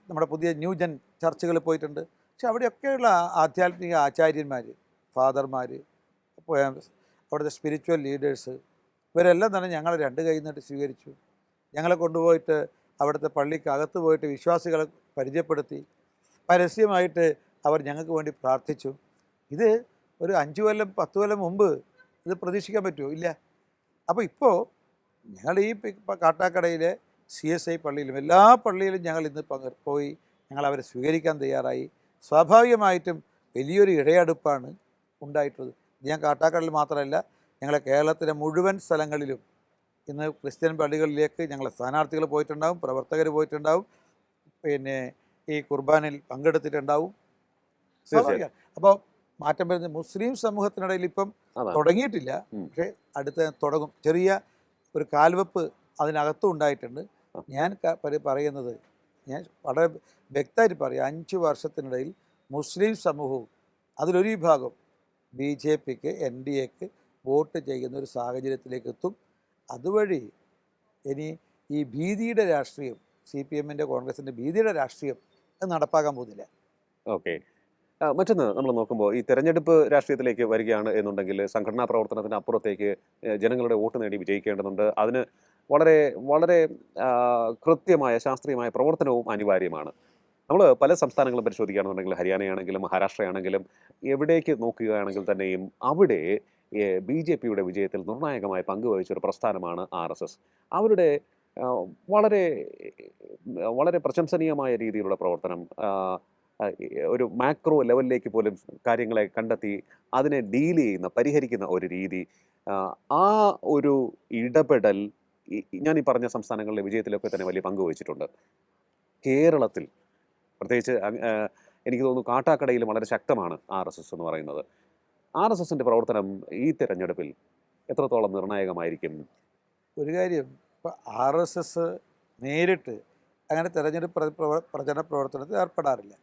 നമ്മുടെ പുതിയ ന്യൂജൻ ചർച്ചുകളിൽ പോയിട്ടുണ്ട്. പക്ഷെ അവിടെയൊക്കെയുള്ള ആധ്യാത്മിക ആചാര്യന്മാർ, ഫാദർമാർ, അവിടുത്തെ സ്പിരിച്വൽ ലീഡേഴ്സ്, ഇവരെല്ലാം തന്നെ ഞങ്ങളെ 2 കൈ നീട്ടി സ്വീകരിച്ചു. ഞങ്ങളെ കൊണ്ടുപോയിട്ട് അവിടുത്തെ പള്ളിക്കകത്ത് പോയിട്ട് വിശ്വാസികളെ പരിചയപ്പെടുത്തി. പരസ്യമായിട്ട് അവർ ഞങ്ങൾക്ക് വേണ്ടി പ്രാർത്ഥിച്ചു. ഇത് ഒരു 5 കൊല്ലം 10 കൊല്ലം മുമ്പ് ഇത് പ്രതീക്ഷിക്കാൻ പറ്റുമോ? ഇല്ല. അപ്പോൾ ഇപ്പോൾ ഞങ്ങൾ ഈ കാട്ടാക്കടയിലെ CSI പള്ളിയിലും എല്ലാ പള്ളിയിലും ഞങ്ങൾ ഇന്ന് പോയി ഞങ്ങൾ അവരെ സ്വീകരിക്കാൻ തയ്യാറായി. സ്വാഭാവികമായിട്ടും വലിയൊരു ഇടയടുപ്പാണ് ഉണ്ടായിട്ടുള്ളത്. ഞാൻ കാട്ടാക്കടയിൽ മാത്രമല്ല, ഞങ്ങളെ കേരളത്തിലെ മുഴുവൻ സ്ഥലങ്ങളിലും ഇന്ന് ക്രിസ്ത്യൻ പള്ളികളിലേക്ക് ഞങ്ങളെ സ്ഥാനാർത്ഥികൾ പോയിട്ടുണ്ടാവും, പ്രവർത്തകർ പോയിട്ടുണ്ടാവും, ഈ കുർബാനയിൽ പങ്കെടുത്തിട്ടുണ്ടാവും. അപ്പോൾ മാറ്റം വരുന്നത് മുസ്ലിം സമൂഹത്തിനിടയിൽ ഇപ്പം തുടങ്ങിയിട്ടില്ല, പക്ഷേ അടുത്ത് തുടങ്ങും. ചെറിയ ഒരു കാൽവെപ്പ് അതിനകത്തും ഉണ്ടായിട്ടുണ്ട്. ഞാൻ പറയുന്നത്, ഞാൻ വളരെ വ്യക്തമായിട്ട് പറയാം, 5 വർഷത്തിനിടയിൽ മുസ്ലിം സമൂഹവും അതിലൊരു വിഭാഗം BJPക്ക് NDAക്ക് വോട്ട് ചെയ്യുന്ന ഒരു സാഹചര്യത്തിലേക്ക് എത്തും. അതുവഴി ഇനി ഈ ഭീതിയുടെ രാഷ്ട്രീയം, CPM-ൻ്റെ കോൺഗ്രസിൻ്റെ ഭീതിയുടെ രാഷ്ട്രീയം അത് നടപ്പാക്കാൻ പോകുന്നില്ല. മറ്റൊന്ന് നമ്മൾ നോക്കുമ്പോൾ ഈ തെരഞ്ഞെടുപ്പ് രാഷ്ട്രീയത്തിലേക്ക് വരികയാണ് എന്നുണ്ടെങ്കിൽ സംഘടനാ പ്രവർത്തനത്തിന് അപ്പുറത്തേക്ക് ജനങ്ങളുടെ വോട്ട് നേടി വിജയിക്കേണ്ടതുണ്ട്. അതിന് വളരെ വളരെ കൃത്യമായ ശാസ്ത്രീയമായ പ്രവർത്തനവും അനിവാര്യമാണ്. നമ്മൾ പല സംസ്ഥാനങ്ങളും പരിശോധിക്കുകയാണെന്നുണ്ടെങ്കിൽ, ഹരിയാനയാണെങ്കിലും മഹാരാഷ്ട്രയാണെങ്കിലും എവിടേക്ക് നോക്കുകയാണെങ്കിൽ തന്നെയും അവിടെ BJPയുടെ വിജയത്തിൽ നിർണായകമായ പങ്കുവഹിച്ച ഒരു പ്രസ്ഥാനമാണ് RSS. അവരുടെ വളരെ വളരെ പ്രശംസനീയമായ രീതിയിലുള്ള പ്രവർത്തനം, ഒരു മാക്രോ ലെവലിലേക്ക് പോലും കാര്യങ്ങളെ കണ്ടെത്തി അതിനെ ഡീൽ ചെയ്യുന്ന, പരിഹരിക്കുന്ന ഒരു രീതി, ആ ഒരു ഇടപെടൽ ഞാൻ ഈ പറഞ്ഞ സംസ്ഥാനങ്ങളിലെ വിജയത്തിലൊക്കെ തന്നെ വലിയ പങ്ക് വഹിച്ചിട്ടുണ്ട്. കേരളത്തിൽ പ്രത്യേകിച്ച് എനിക്ക് തോന്നുന്നു കാട്ടാക്കടയിൽ വളരെ ശക്തമാണ് RSS എന്ന് പറയുന്നത്. RSSന്റെ പ്രവർത്തനം ഈ തെരഞ്ഞെടുപ്പിൽ എത്രത്തോളം നിർണായകമായിരിക്കും? ഒരു കാര്യം, ഇപ്പോൾ RSS നേരിട്ട് അങ്ങനെ തെരഞ്ഞെടുപ്പ് പ്രചരണ പ്രവർത്തനത്തിൽ ഏർപ്പെടാറില്ല.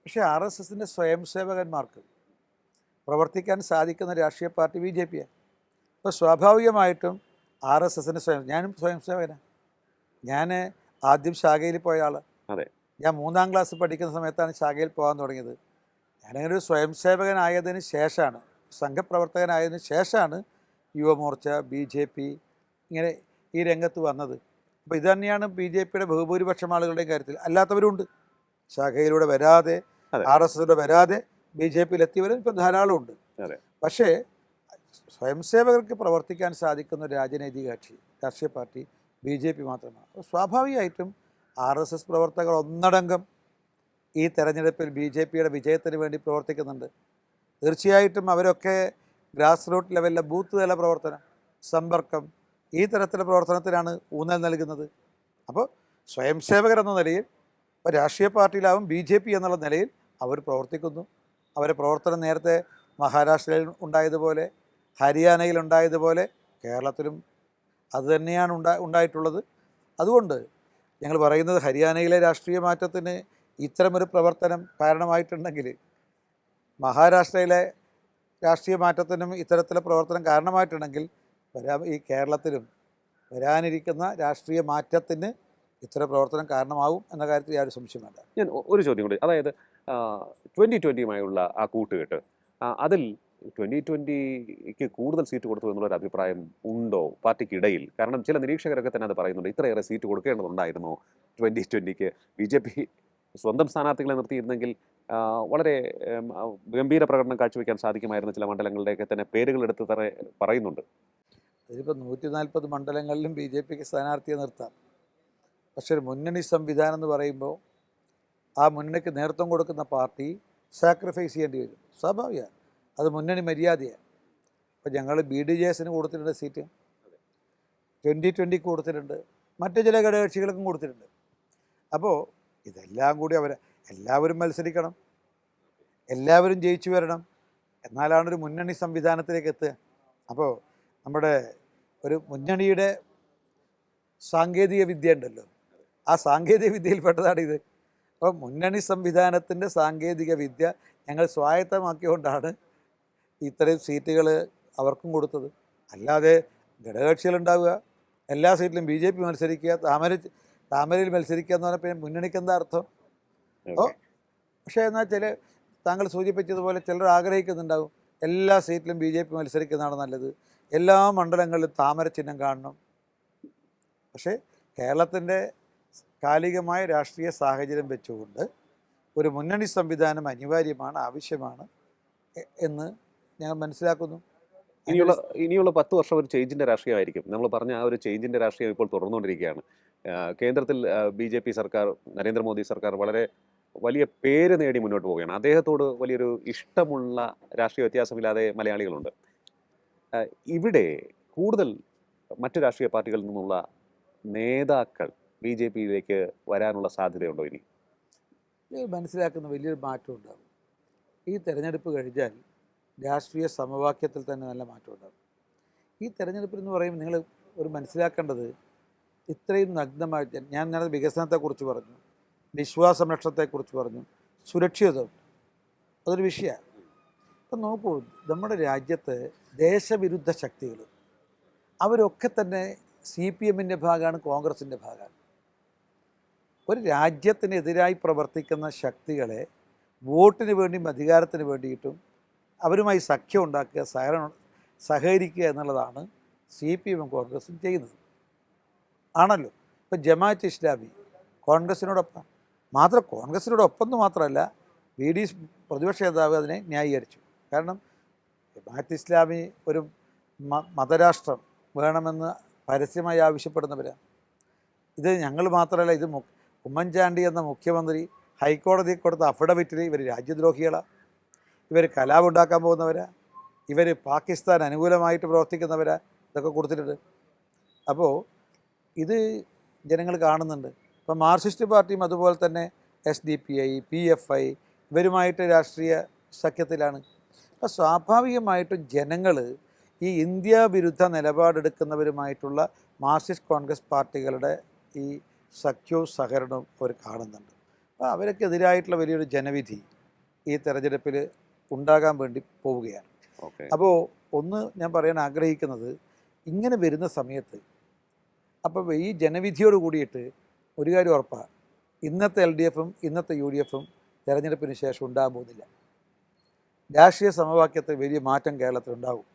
പക്ഷേ RSSൻ്റെ സ്വയം സേവകന്മാർക്ക് പ്രവർത്തിക്കാൻ സാധിക്കുന്ന രാഷ്ട്രീയ പാർട്ടി BJPയാണ്. അപ്പോൾ സ്വാഭാവികമായിട്ടും RSSന് ഞാനും സ്വയം സേവകനാണ്. ഞാൻ ആദ്യം ശാഖയിൽ പോയ ആൾ. അതെ, ഞാൻ 3ാം ക്ലാസ് പഠിക്കുന്ന സമയത്താണ് ശാഖയിൽ പോകാൻ തുടങ്ങിയത്. ഞാനങ്ങനെ ഒരു സ്വയം സേവകനായതിന് ശേഷമാണ്, സംഘപ്രവർത്തകനായതിനു ശേഷമാണ് യുവമോർച്ച, BJP ഇങ്ങനെ ഈ രംഗത്ത് വന്നത്. അപ്പോൾ ഇത് തന്നെയാണ് BJPയുടെ ബഹുഭൂരിപക്ഷം ആളുകളുടെയും കാര്യത്തിൽ. അല്ലാത്തവരുണ്ട്, ശാഖയിലൂടെ വരാതെ, RSSലൂടെ വരാതെ BJPയിലെത്തിയവരും ഇപ്പം ധാരാളമുണ്ട്. പക്ഷേ സ്വയം സേവകർക്ക് പ്രവർത്തിക്കാൻ സാധിക്കുന്ന ഒരു രാജനൈതിക കക്ഷി, രാഷ്ട്രീയ പാർട്ടി BJP മാത്രമാണ്. അപ്പോൾ സ്വാഭാവികമായിട്ടും RSS പ്രവർത്തകർ ഒന്നടങ്കം ഈ തെരഞ്ഞെടുപ്പിൽ BJPയുടെ വിജയത്തിന് വേണ്ടി പ്രവർത്തിക്കുന്നുണ്ട്. തീർച്ചയായിട്ടും അവരൊക്കെ ഗ്രാസ് റൂട്ട് ലെവലിലെ ബൂത്ത് തല പ്രവർത്തനം, സമ്പർക്കം, ഈ തരത്തിലുള്ള പ്രവർത്തനത്തിനാണ് ഊന്നൽ നൽകുന്നത്. അപ്പോൾ സ്വയം സേവകർ എന്ന നിലയിൽ, ഇപ്പോൾ രാഷ്ട്രീയ പാർട്ടിയിലാവും BJP എന്നുള്ള നിലയിൽ അവർ പ്രവർത്തിക്കുന്നു. അവരെ പ്രവർത്തനം നേരത്തെ മഹാരാഷ്ട്രയിൽ ഉണ്ടായതുപോലെ, ഹരിയാനയിൽ ഉണ്ടായതുപോലെ കേരളത്തിലും അതുതന്നെയാണ് ഉണ്ടായിട്ടുള്ളത്. അതുകൊണ്ട് ഞങ്ങൾ പറയുന്നത്, ഹരിയാനയിലെ രാഷ്ട്രീയ മാറ്റത്തിന് ഇത്തരമൊരു പ്രവർത്തനം കാരണമായിട്ടുണ്ടെങ്കിൽ, മഹാരാഷ്ട്രയിലെ രാഷ്ട്രീയ മാറ്റത്തിനും ഇത്തരത്തിലുള്ള പ്രവർത്തനം കാരണമായിട്ടുണ്ടെങ്കിൽ, ഈ കേരളത്തിലും വരാനിരിക്കുന്ന രാഷ്ട്രീയ മാറ്റത്തിന് ഇത്തരം പ്രവർത്തനം കാരണമാവും എന്ന കാര്യത്തിൽ യാതൊരു സംശയം വേണ്ട. ഞാൻ ഒരു ചോദ്യം കൂടി, അതായത് 2020യുമായുള്ള ആ കൂട്ടുകെട്ട്, അതിൽ 2020ക്ക് കൂടുതൽ സീറ്റ് കൊടുത്തു എന്നുള്ളൊരു അഭിപ്രായം ഉണ്ടോ പാർട്ടിക്കിടയിൽ? കാരണം ചില നിരീക്ഷകരൊക്കെ തന്നെ അത് പറയുന്നുണ്ട്. ഇത്രയേറെ സീറ്റ് കൊടുക്കേണ്ടതുണ്ടായിരുന്നോ 2020ക്ക്? BJP സ്വന്തം സ്ഥാനാർത്ഥികളെ നിർത്തിയിരുന്നെങ്കിൽ വളരെ ഗംഭീര പ്രകടനം കാഴ്ചവെക്കാൻ സാധിക്കുമായിരുന്ന ചില മണ്ഡലങ്ങളുടെയൊക്കെ തന്നെ പേരുകൾ എടുത്ത് പറയുന്നുണ്ട്. അതിലിപ്പോൾ 140 മണ്ഡലങ്ങളിലും BJPക്ക് സ്ഥാനാർത്ഥിയെ നിർത്താം. പക്ഷെ ഒരു മുന്നണി സംവിധാനം എന്ന് പറയുമ്പോൾ ആ മുന്നണിക്ക് നേതൃത്വം കൊടുക്കുന്ന പാർട്ടി സാക്രിഫൈസ് ചെയ്യേണ്ടി വരും. സ്വാഭാവികമാണ്, അത് മുന്നണി മര്യാദയാണ്. ഇപ്പോൾ ഞങ്ങൾ BDJSന് കൊടുത്തിട്ടുണ്ട് സീറ്റ്, 2020 കൊടുത്തിട്ടുണ്ട്, മറ്റു ചില ഘടകകക്ഷികൾക്കും കൊടുത്തിട്ടുണ്ട്. അപ്പോൾ ഇതെല്ലാം കൂടി എല്ലാവരും മത്സരിക്കണം, എല്ലാവരും ജയിച്ചു വരണം, എന്നാലാണ് ഒരു മുന്നണി സംവിധാനത്തിലേക്ക് എത്തുക. അപ്പോൾ നമ്മുടെ ഒരു മുന്നണിയുടെ സാങ്കേതിക വിദ്യ ഉണ്ടല്ലോ, ആ സാങ്കേതിക വിദ്യയിൽപ്പെട്ടതാണ് ഇത്. അപ്പോൾ മുന്നണി സംവിധാനത്തിൻ്റെ സാങ്കേതിക വിദ്യ ഞങ്ങൾ സ്വായത്തമാക്കിക്കൊണ്ടാണ് ഇത്രയും സീറ്റുകൾ അവർക്കും കൊടുത്തത്. അല്ലാതെ ഘടകകക്ഷികളുണ്ടാവുക, എല്ലാ സീറ്റിലും BJP മത്സരിക്കുക, താമരയിൽ മത്സരിക്കുക എന്ന് പറഞ്ഞാൽ പിന്നെ മുന്നണിക്ക് എന്താ അർത്ഥം? പക്ഷേ എന്നാൽ താങ്കൾ സൂചിപ്പിച്ചതുപോലെ ചിലർ ആഗ്രഹിക്കുന്നുണ്ടാവും, എല്ലാ സീറ്റിലും BJP മത്സരിക്കുന്നതാണ് നല്ലത്, എല്ലാ മണ്ഡലങ്ങളിലും താമര ചിഹ്നം കാണണം. പക്ഷേ കേരളത്തിൻ്റെ കാലികമായ രാഷ്ട്രീയ സാഹചര്യം വെച്ചുകൊണ്ട് ഒരു മുന്നണി സംവിധാനം അനിവാര്യമാണ്, ആവശ്യമാണ് എന്ന് ഞാൻ മനസ്സിലാക്കുന്നു. ഇനിയുള്ള 10 വർഷം ഒരു ചേഞ്ചിൻ്റെ രാഷ്ട്രീയമായിരിക്കും. നമ്മൾ പറഞ്ഞ ആ ഒരു ചേഞ്ചിൻ്റെ രാഷ്ട്രീയം ഇപ്പോൾ തുടർന്നുകൊണ്ടിരിക്കുകയാണ്. കേന്ദ്രത്തിൽ BJP സർക്കാർ, നരേന്ദ്രമോദി സർക്കാർ വളരെ വലിയ പേര് നേടി മുന്നോട്ട് പോവുകയാണ്. അദ്ദേഹത്തോട് വലിയൊരു ഇഷ്ടമുള്ള രാഷ്ട്രീയ വ്യത്യാസമില്ലാതെ മലയാളികളുണ്ട്. ഇവിടെ കൂടുതൽ മറ്റു രാഷ്ട്രീയ പാർട്ടികളിൽ നിന്നുള്ള നേതാക്കൾ BJPയിലേക്ക് വരാനുള്ള സാധ്യതയുണ്ടോ? ഇനി മനസ്സിലാക്കുന്ന വലിയൊരു മാറ്റം ഉണ്ടാകും. ഈ തെരഞ്ഞെടുപ്പ് കഴിഞ്ഞാൽ രാഷ്ട്രീയ സമവാക്യത്തിൽ തന്നെ നല്ല മാറ്റം ഉണ്ടാകും. ഈ തെരഞ്ഞെടുപ്പിൽ എന്ന് പറയുമ്പോൾ നിങ്ങൾ ഒരു മനസ്സിലാക്കേണ്ടത്, ഇത്രയും നഗ്നമായിട്ട് ഞാൻ വികസനത്തെക്കുറിച്ച് പറഞ്ഞു, വിശ്വാസ സംരക്ഷണത്തെക്കുറിച്ച് പറഞ്ഞു, സുരക്ഷിതത്വം അതൊരു വിഷയമാണ്. അപ്പം നോക്കൂ, നമ്മുടെ രാജ്യത്ത് ദേശവിരുദ്ധ ശക്തികൾ അവരൊക്കെ തന്നെ CPMൻ്റെ ഭാഗമാണ്, കോൺഗ്രസിൻ്റെ ഭാഗമാണ്. ഒരു രാജ്യത്തിനെതിരായി പ്രവർത്തിക്കുന്ന ശക്തികളെ വോട്ടിന് വേണ്ടിയും അധികാരത്തിന് വേണ്ടിയിട്ടും അവരുമായി സഖ്യം ഉണ്ടാക്കുക, സഹകരിക്കുക എന്നുള്ളതാണ് CPM കോൺഗ്രസും ചെയ്യുന്നത് ആണല്ലോ. ഇപ്പം ജമാഅത്ത് ഇസ്ലാമി കോൺഗ്രസിനോടൊപ്പം, കോൺഗ്രസിനോടൊപ്പം എന്ന് മാത്രമല്ല, VD പ്രതിപക്ഷ നേതാവ് അതിനെ ന്യായീകരിച്ചു. കാരണം ജമാഅത്ത് ഇസ്ലാമി ഒരു മതരാഷ്ട്രം വേണമെന്ന് പരസ്യമായി ആവശ്യപ്പെടുന്നവരാണ്. ഇത് ഞങ്ങൾ മാത്രമല്ല, ഇത് ഉമ്മൻചാണ്ടി എന്ന മുഖ്യമന്ത്രി ഹൈക്കോടതി കൊടുത്ത അഫിഡവിറ്റിൽ ഇവർ രാജ്യദ്രോഹികളാണ്, ഇവർ കലാപുണ്ടാക്കാൻ പോകുന്നവരാണ്, ഇവർ പാകിസ്ഥാൻ അനുകൂലമായിട്ട് പ്രവർത്തിക്കുന്നവരാണ്, ഇതൊക്കെ കൊടുത്തിട്ടുണ്ട്. അപ്പോൾ ഇത് ജനങ്ങൾ കാണുന്നുണ്ട്. ഇപ്പം മാർക്സിസ്റ്റ് പാർട്ടിയും അതുപോലെ തന്നെ SDPI, PFI ഇവരുമായിട്ട് രാഷ്ട്രീയ സഖ്യത്തിലാണ്. അപ്പോൾ സ്വാഭാവികമായിട്ടും ജനങ്ങൾ ഈ ഇന്ത്യ വിരുദ്ധ നിലപാടെടുക്കുന്നവരുമായിട്ടുള്ള മാർക്സിസ്റ്റ് കോൺഗ്രസ് പാർട്ടികളുടെ ഈ സഖ്യവും സഹകരണവും അവർ കാണുന്നുണ്ട്. അപ്പോൾ അവർക്കെതിരായിട്ടുള്ള വലിയൊരു ജനവിധി ഈ തെരഞ്ഞെടുപ്പിൽ ഉണ്ടാകാൻ വേണ്ടി പോവുകയാണ്. അപ്പോൾ ഒന്ന് ഞാൻ പറയാൻ ആഗ്രഹിക്കുന്നത്, ഇങ്ങനെ വരുന്ന സമയത്ത് അപ്പോൾ ഈ ജനവിധിയോട് കൂടിയിട്ട് ഒരു കാര്യം ഉറപ്പാണ്, ഇന്നത്തെ LDFും ഇന്നത്തെ UDFും തെരഞ്ഞെടുപ്പിന് ശേഷം ഉണ്ടാകാൻ പോകുന്നില്ല. രാഷ്ട്രീയ സമവാക്യത്തിൽ വലിയ മാറ്റം കേരളത്തിൽ ഉണ്ടാവും,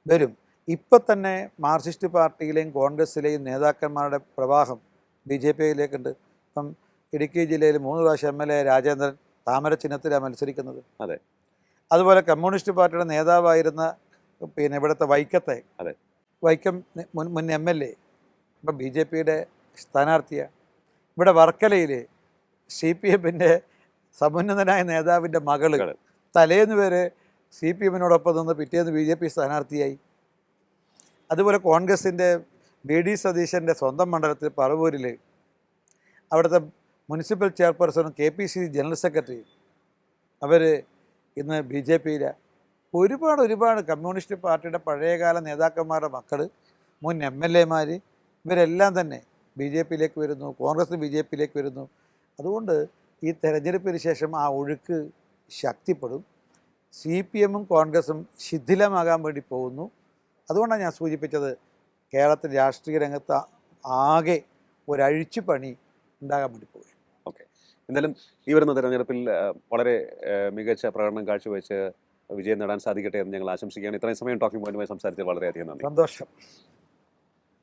വരും. ഇപ്പം തന്നെ മാർക്സിസ്റ്റ് പാർട്ടിയിലെയും കോൺഗ്രസ്സിലെയും നേതാക്കന്മാരുടെ പ്രവാഹം BJPയിലേക്കുണ്ട്. ഇപ്പം ഇടുക്കി ജില്ലയിൽ 3 പ്രാവശ്യം MLA രാജേന്ദ്രൻ താമര ചിഹ്നത്തിലാണ് മത്സരിക്കുന്നത്. അതെ. അതുപോലെ കമ്മ്യൂണിസ്റ്റ് പാർട്ടിയുടെ നേതാവായിരുന്ന ഇവിടുത്തെ വൈക്കം മുൻ MLA ഇപ്പം BJPയുടെ സ്ഥാനാർത്ഥിയാണ്. ഇവിടെ വർക്കലയിൽ CPMൻ്റെ സമുന്നതനായ നേതാവിൻ്റെ മകൾ തലേന്ന് വരെ CPMനോടൊപ്പം നിന്ന് പിറ്റേന്ന് BJP സ്ഥാനാർത്ഥിയായി. അതുപോലെ കോൺഗ്രസിൻ്റെ BD സതീശൻ്റെ സ്വന്തം മണ്ഡലത്തിൽ പറവൂരിൽ അവിടുത്തെ മുനിസിപ്പൽ ചെയർപേഴ്സണും KPCC ജനറൽ സെക്രട്ടറിയും അവർ ഇന്ന് BJPയിലാണ്. ഒരുപാട് കമ്മ്യൂണിസ്റ്റ് പാർട്ടിയുടെ പഴയകാല നേതാക്കന്മാരുടെ മക്കൾ, മുൻ MLAമാർ, ഇവരെല്ലാം തന്നെ BJPയിലേക്ക് വരുന്നു, കോൺഗ്രസ് BJPയിലേക്ക് വരുന്നു. അതുകൊണ്ട് ഈ തെരഞ്ഞെടുപ്പിന് ശേഷം ആ ഒഴുക്ക് ശക്തിപ്പെടും. CPMും കോൺഗ്രസും ശിഥിലമാകാൻ വേണ്ടി പോകുന്നു. അതുകൊണ്ടാണ് ഞാൻ സൂചിപ്പിച്ചത്, കേരളത്തിൽ രാഷ്ട്രീയ രംഗത്ത് ആകെ ഒരഴിച്ചുപണി ഉണ്ടാകാൻ വേണ്ടി പോകും. ഓക്കെ, എന്തായാലും ഈ വരുന്ന തെരഞ്ഞെടുപ്പിൽ വളരെ മികച്ച പ്രകടനം കാഴ്ചവെച്ച് വിജയം നേടാൻ സാധിക്കട്ടെ എന്ന് ഞങ്ങൾ ആശംസിക്കുകയാണ്. ഇത്രയും സമയം ടോക്കിംഗ് പോയിന്റുമായി സംസാരിച്ചത് വളരെയധികം നന്ദി. സന്തോഷം.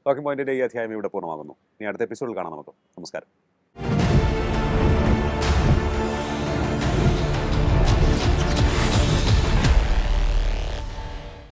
ടോക്കിംഗ് പോയിന്റിന്റെ ഈ അധ്യായം ഇവിടെ പൂർണ്ണമാകുന്നു. ഇനി അടുത്ത എപ്പിസോഡിൽ കാണാം നമുക്ക്. നമസ്കാരം.